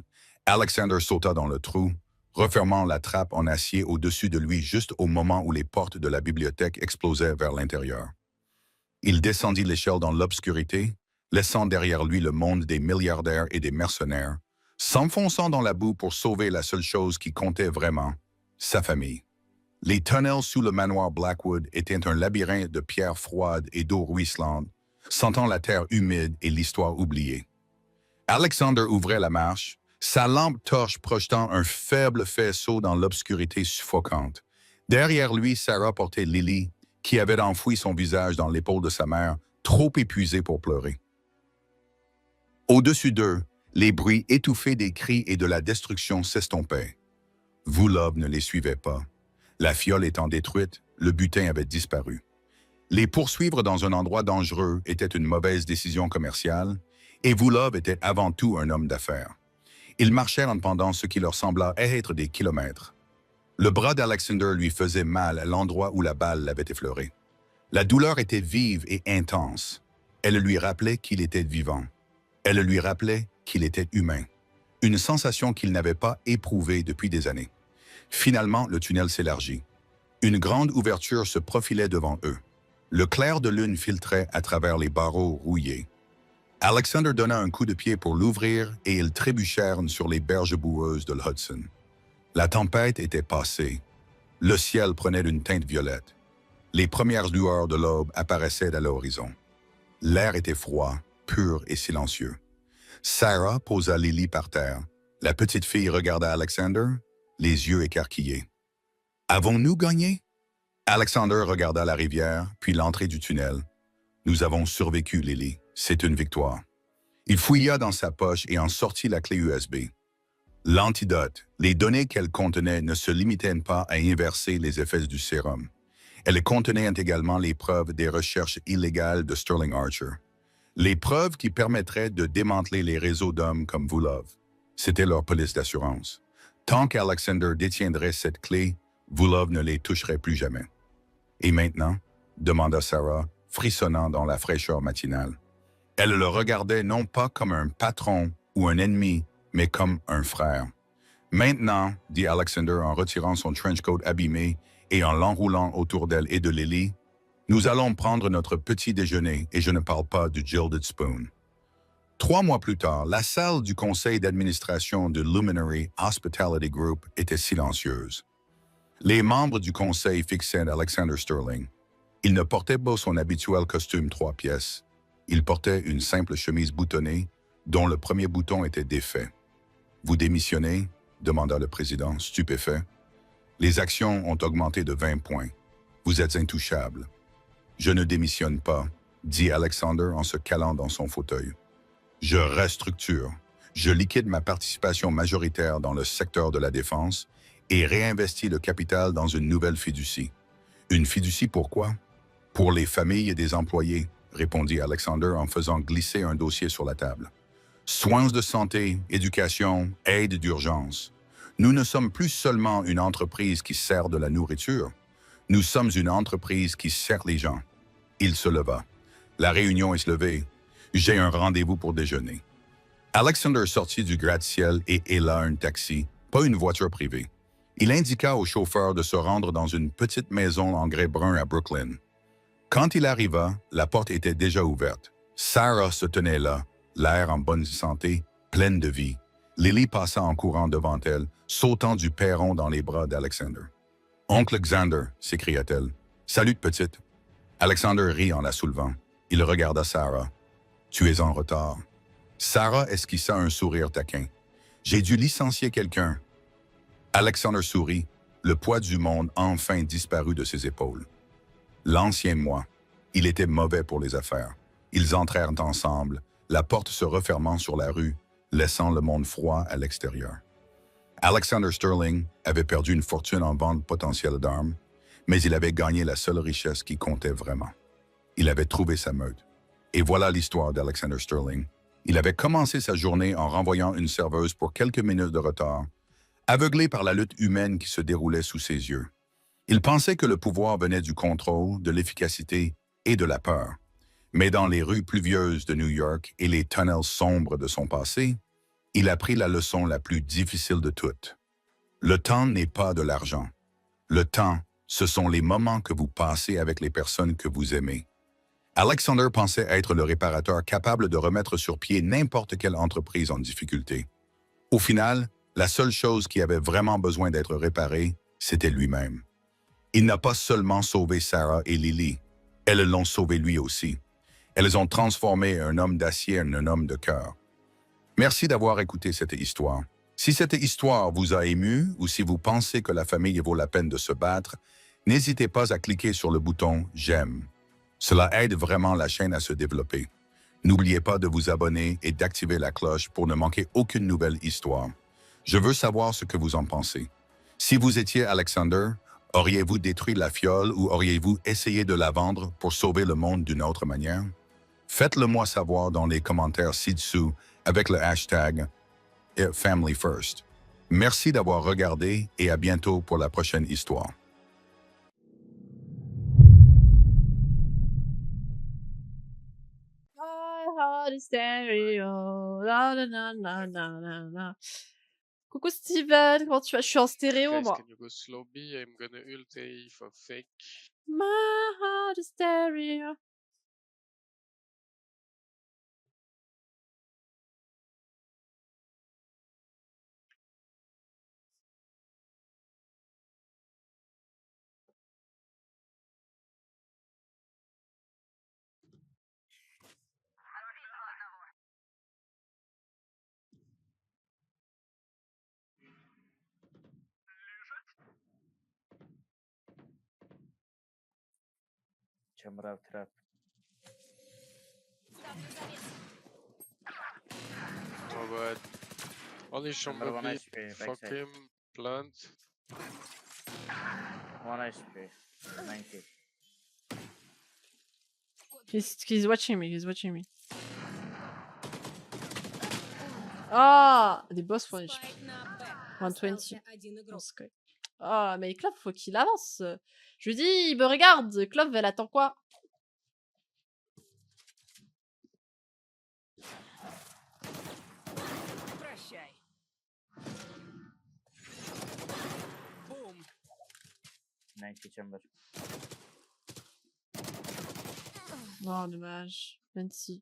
Alexander sauta dans le trou, refermant la trappe en acier au-dessus de lui juste au moment où les portes de la bibliothèque explosaient vers l'intérieur. Il descendit l'échelle dans l'obscurité, laissant derrière lui le monde des milliardaires et des mercenaires, s'enfonçant dans la boue pour sauver la seule chose qui comptait vraiment, sa famille. Les tunnels sous le manoir Blackwood étaient un labyrinthe de pierres froides et d'eau ruisselante, sentant la terre humide et l'histoire oubliée. Alexander ouvrait la marche, sa lampe torche projetant un faible faisceau dans l'obscurité suffocante. Derrière lui, Sarah portait Lily, qui avait enfoui son visage dans l'épaule de sa mère, trop épuisée pour pleurer. Au-dessus d'eux, les bruits étouffés des cris et de la destruction s'estompaient. Vulov ne les suivait pas. La fiole étant détruite, le butin avait disparu. Les poursuivre dans un endroit dangereux était une mauvaise décision commerciale, et Vulov était avant tout un homme d'affaires. Ils marchèrent pendant ce qui leur sembla être des kilomètres. Le bras d'Alexander lui faisait mal à l'endroit où la balle l'avait effleuré. La douleur était vive et intense. Elle lui rappelait qu'il était vivant. Elle lui rappelait qu'il était humain. Une sensation qu'il n'avait pas éprouvée depuis des années. Finalement, le tunnel s'élargit. Une grande ouverture se profilait devant eux. Le clair de lune filtrait à travers les barreaux rouillés. Alexander donna un coup de pied pour l'ouvrir et ils trébuchèrent sur les berges boueuses de l'Hudson. La tempête était passée. Le ciel prenait une teinte violette. Les premières lueurs de l'aube apparaissaient à l'horizon. L'air était froid, pur et silencieux. Sarah posa Lily par terre. La petite fille regarda Alexander, les yeux écarquillés. « Avons-nous gagné? » Alexander regarda la rivière, puis l'entrée du tunnel. « Nous avons survécu, Lily. C'est une victoire. » Il fouilla dans sa poche et en sortit la clé USB. L'antidote, les données qu'elle contenait ne se limitaient pas à inverser les effets du sérum. Elles contenaient également les preuves des recherches illégales de Sterling Archer. Les preuves qui permettraient de démanteler les réseaux d'hommes comme Vulov. C'était leur police d'assurance. Tant qu'Alexander détiendrait cette clé, Vulov ne les toucherait plus jamais. « Et maintenant ?» demanda Sarah, frissonnant dans la fraîcheur matinale. Elle le regardait non pas comme un patron ou un ennemi, mais comme un frère. « Maintenant, » dit Alexander en retirant son trench coat abîmé et en l'enroulant autour d'elle et de Lily, « nous allons prendre notre petit déjeuner et je ne parle pas du Gilded Spoon. » 3 mois plus tard, la salle du conseil d'administration de Luminary Hospitality Group était silencieuse. Les membres du conseil fixaient Alexander Sterling. Il ne portait pas son habituel costume 3 pièces. Il portait une simple chemise boutonnée, dont le premier bouton était défait. « Vous démissionnez ?» demanda le président, stupéfait. « Les actions ont augmenté de 20 points. Vous êtes intouchable. »« Je ne démissionne pas, » dit Alexander en se calant dans son fauteuil. « Je restructure. Je liquide ma participation majoritaire dans le secteur de la défense et réinvestis le capital dans une nouvelle fiducie. » « Une fiducie pourquoi? »« Pour les familles des employés, » répondit Alexander en faisant glisser un dossier sur la table. « Soins de santé, éducation, aide d'urgence. Nous ne sommes plus seulement une entreprise qui sert de la nourriture. Nous sommes une entreprise qui sert les gens. » Il se leva. « La réunion est se levée. J'ai un rendez-vous pour déjeuner. » Alexander sortit du gratte-ciel et héla un taxi, pas une voiture privée. Il indiqua au chauffeur de se rendre dans une petite maison en grès brun à Brooklyn. Quand il arriva, la porte était déjà ouverte. Sarah se tenait là, l'air en bonne santé, pleine de vie. Lily passa en courant devant elle, sautant du perron dans les bras d'Alexander. « Oncle Xander !» s'écria-t-elle. « Salut, petite !» Alexander rit en la soulevant. Il regarda Sarah. « Tu es en retard. » Sarah esquissa un sourire taquin. J'ai dû licencier quelqu'un. Alexander sourit, le poids du monde enfin disparu de ses épaules. L'ancien moi. Il était mauvais pour les affaires. Ils entrèrent ensemble, la porte se refermant sur la rue, laissant le monde froid à l'extérieur. Alexander Sterling avait perdu une fortune en vente potentielle d'armes, mais il avait gagné la seule richesse qui comptait vraiment. Il avait trouvé sa meute. Et voilà l'histoire d'Alexander Sterling. Il avait commencé sa journée en renvoyant une serveuse pour quelques minutes de retard, aveuglé par la lutte humaine qui se déroulait sous ses yeux. Il pensait que le pouvoir venait du contrôle, de l'efficacité et de la peur. Mais dans les rues pluvieuses de New York et les tunnels sombres de son passé, il apprit la leçon la plus difficile de toutes. Le temps n'est pas de l'argent. Le temps, ce sont les moments que vous passez avec les personnes que vous aimez. Alexander pensait être le réparateur capable de remettre sur pied n'importe quelle entreprise en difficulté. Au final, la seule chose qui avait vraiment besoin d'être réparée, c'était lui-même. Il n'a pas seulement sauvé Sarah et Lily, elles l'ont sauvé lui aussi. Elles ont transformé un homme d'acier en un homme de cœur. Merci d'avoir écouté cette histoire. Si cette histoire vous a ému ou si vous pensez que la famille vaut la peine de se battre, n'hésitez pas à cliquer sur le bouton « J'aime ». Cela aide vraiment la chaîne à se développer. N'oubliez pas de vous abonner et d'activer la cloche pour ne manquer aucune nouvelle histoire. Je veux savoir ce que vous en pensez. Si vous étiez Alexander, auriez-vous détruit la fiole ou auriez-vous essayé de la vendre pour sauver le monde d'une autre manière? Faites-le moi savoir dans les commentaires ci-dessous avec le hashtag #FamilyFirst. Merci d'avoir regardé et à bientôt pour la prochaine histoire. My heart is stereo. La, la, la, la, la, la, la. Coucou Steven, comment tu vas? Je suis en stéréo, Guys, moi. can you go slow B? I'm gonna ult A for fake. My heart is stereo. Chamber of trap. Oh god. Only Chamber Chamber 1 B. HP, Fuck backside. him. Plant. 1 HP. 90. He's watching me, he's watching me. Ah, des boss for HP. 120. Non, c'est correct. Ah, mais Clove, faut qu'il avance. Je lui dis, il me regarde. Clove, elle attend quoi? Прощай. Бум. 90 chamber. Non, dommage. 26.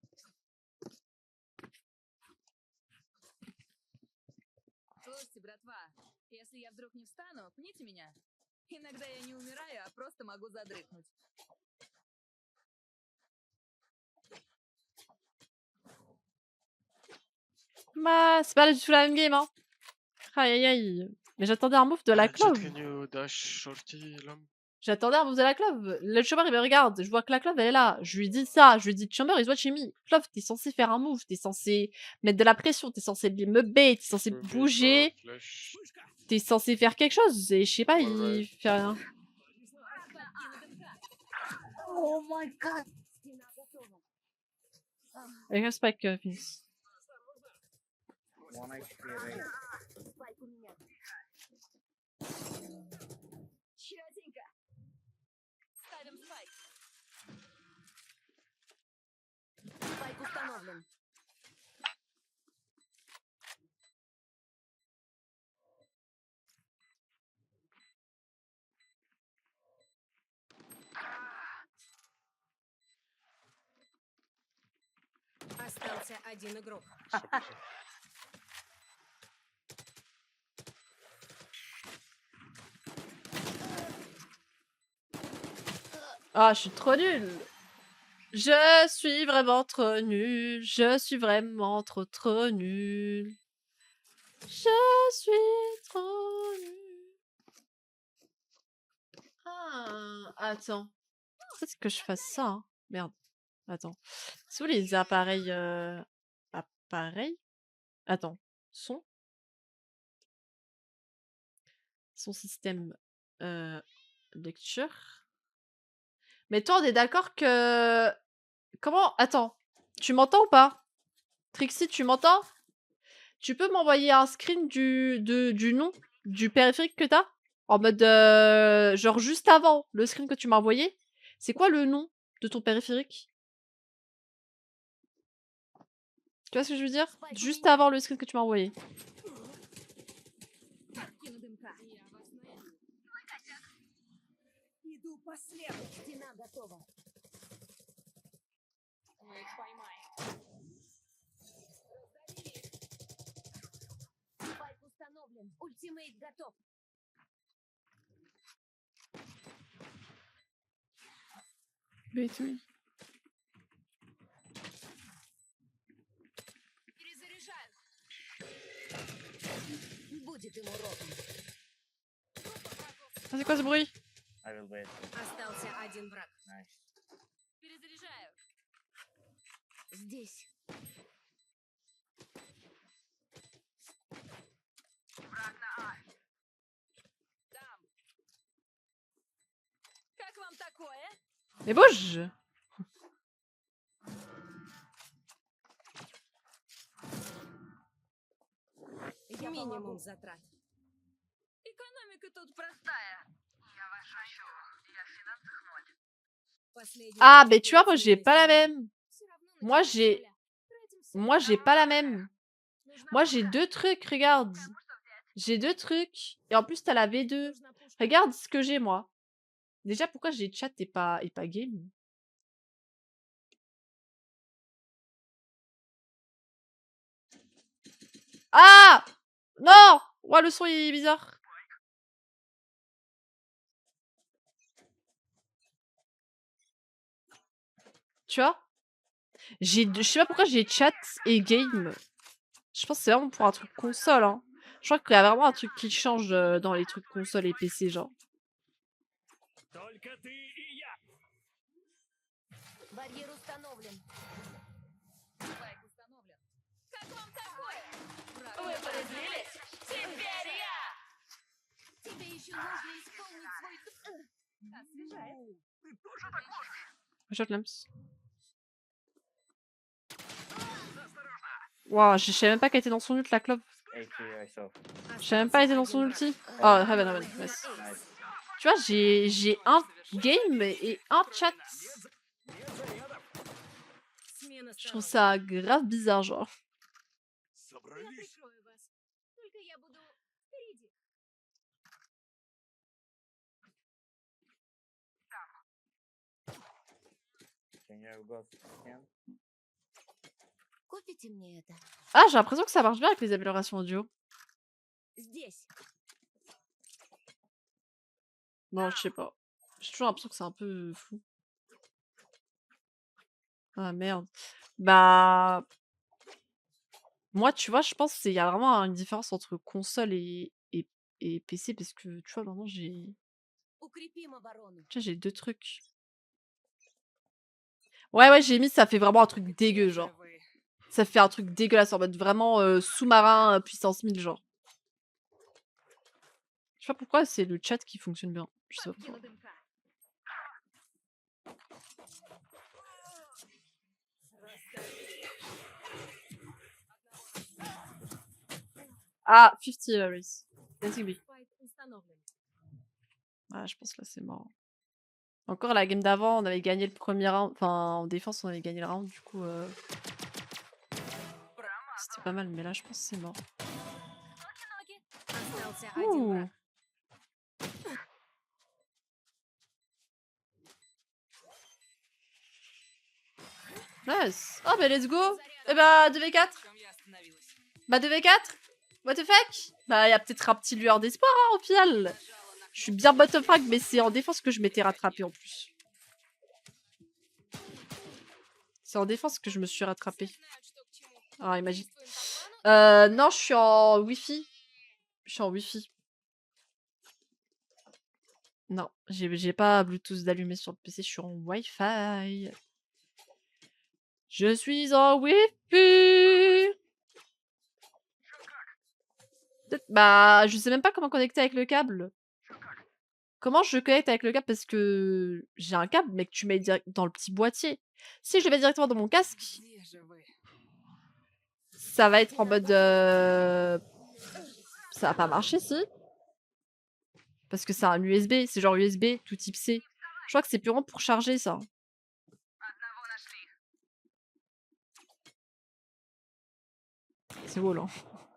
Слушайте, братва, если я вдруг не встану, пните меня. Иногда я не умираю, а просто могу задрыхнуть. Bah, c'est pas du tout la même game, hein. Aïe aïe aïe. Mais j'attendais un move de la Jet, Clove. can you dash shorty lamp? J'attendais un move de la Clove. Le Chamber, il me regarde. Je vois que la Clove, elle est là. Je lui dis ça. Je lui dis, Chamber is watching me. Clove, t'es censé faire un move. T'es censé mettre de la pression. T'es censé me bait. T'es censé Should be bouger. for flash. T'es censé faire quelque chose. Et je sais pas, il Alright. fait rien. Oh my god! Avec un spike, Phoenix. 1 HP right. Чётенько. Ставим спайк. Спайк установлен. Остался один игрок. Ah, je suis trop nulle. Je suis vraiment trop nul. Je suis vraiment trop nul. Je suis trop nul. Ah, attends. Peut-être que je fasse ça. Hein. Merde. Attends. C'est où les appareils appareils? Attends. Son? Son système lecture. Mais toi, on est d'accord que... Comment? Attends. Tu m'entends ou pas? Trixie, tu m'entends? Tu peux m'envoyer un screen du nom du périphérique que t'as? En mode, genre juste avant le screen que tu m'as envoyé. C'est quoi le nom de ton périphérique? Tu vois ce que je veux dire? Juste avant le screen que tu m'as envoyé. Кину дымка. Я вас найду. Иду по следу. Стена готова. Мы их поймаем. Спайк установлен. Ультимейт готов. Перезаряжаю. Будет ему уроком. Ah, c'est quoi ce bruit? I will wait. Остался один враг. Nice. Перезаряжаю. Здесь. Там. Как вам такое? Mais bouge! Минимум затрат. Экономика тут простая. Я вас шучу. Я в финансах ноль. Ah, mais tu vois, moi, j'ai pas la même. Moi, j'ai pas la même. Moi, j'ai deux trucs, regarde. J'ai deux trucs. Et en plus, t'as la V2. Regarde ce que j'ai, moi. Déjà, pourquoi j'ai chat et pas game? Ah! Non! Ouais, le son il est bizarre. Tu vois? Je sais pas pourquoi j'ai chat et game. Je pense que c'est vraiment pour un truc console, hein. Je crois qu'il y a vraiment un truc qui change dans les trucs console et PC, genre. Барьер установлен. Спайк установлен. Как вам такое? Вы поразились? Теперь я! Тебе еще нужно исполнить свой... Освежает. Shot lamps. Waouh, je savais même pas qu'elle était dans son ult, la clove. 80, I saw. Je savais même pas qu'elle était dans son ulti. Oh, Heaven, nice. Nice. Tu vois, j'ai un game et un chat. Je trouve ça grave bizarre, genre. Я прикрою вас. Только я буду впереди. Can you go scan? Купите мне это? Ah, j'ai l'impression que ça marche bien avec les améliorations audio. Здесь. Non, je sais pas. J'ai toujours l'impression que c'est un peu fou. Ah merde. Bah... Moi, tu vois, je pense qu'il y a vraiment une différence entre console et PC parce que, tu vois, maintenant, Укрепим оборону. tu vois, j'ai deux trucs. Ouais, j'ai mis, ça fait vraiment un truc dégueu, genre. Ça fait un truc dégueulasse, en mode vraiment sous-marin puissance 1000, genre. Je sais pas pourquoi, c'est le chat qui fonctionne bien. Je sais pas pourquoi. Кину дымка. Ah, 50 Larry's. Dancing Bee. Спайк установлен. Ah, je pense que là, c'est mort. Encore la game d'avant, on avait gagné le premier round. Enfin, en défense, on avait gagné le round, du coup... C'était pas mal, mais là, je pense que c'est mort. Остался один Ouh. враг. Nice. Oh, bah, let's go. Eh bah, 2v4. Bah, 2v4. What the fuck? Bah, il y a peut-être un petit lueur d'espoir, hein, au final. Je suis bien bottom frag, mais c'est en défense que je m'étais rattrapé en plus. C'est en défense que je me suis rattrapée. Все знают, что к чему. Ah, imagine. Действуем по плану? Non, je suis en Wi-Fi. Je suis en Wi-Fi. Non, j'ai pas Bluetooth d'allumé sur le PC, je suis en Wi-Fi. Je suis en Wi-Fi. Bah, je sais même pas comment connecter avec le câble. Comment je connecte avec le câble? Parce que j'ai un câble, mais que tu mets direct dans le petit boîtier. Si je le mets directement dans mon casque, Где же вы? ça va être en mode... Ça va pas marcher, si. Parce que c'est un USB, c'est genre USB, tout type C. Je crois que c'est purement pour charger, ça. C'est wall, hein.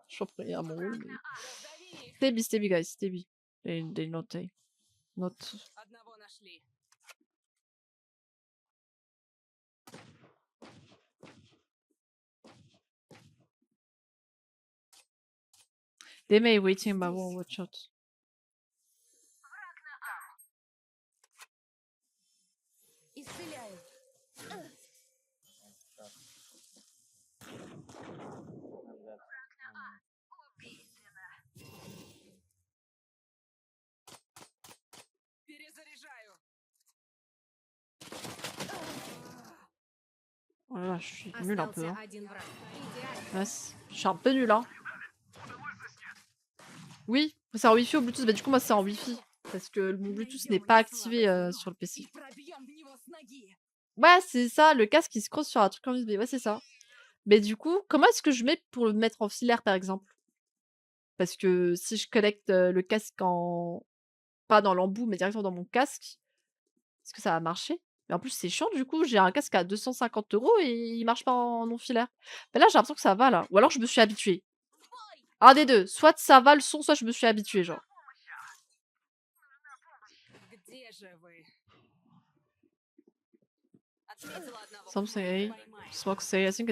Je suis en train de mon wall, mais... Раздави их! Steady, steady, guys, steady. They not... Not... Одного нашли. They may waiting by wall, watch out. Исцеляю. Not that. Перезаряжаю. Oh là là, je suis nulle un peu. Hein. Один враг. Идеально. Ouais, je suis un peu nulle, hein. Oui, c'est en Wi-Fi ou Bluetooth. Bah, du coup, moi, c'est en Wi-Fi. Parce que mon Bluetooth n'est pas activé sur le PC. И пробьем в него с ноги. Ouais, c'est ça, le casque, il se croise sur un truc en USB. Ouais, c'est ça. Mais du coup, comment est-ce que je mets pour le mettre en filaire, par exemple? Parce que si je connecte le casque en... Pas dans l'embout, mais directement dans mon casque, est-ce que ça va marcher? Mais en plus, c'est chiant, du coup, j'ai un casque à 250 € et il marche pas en non filaire. Mais là, j'ai l'impression que ça va, là. Ou alors, je me suis habituée. Un des deux. Soit ça va le son, soit je me suis habituée, genre. Где же вы? Отметила одного. Some say A, Поймай. Smoke say, I think it's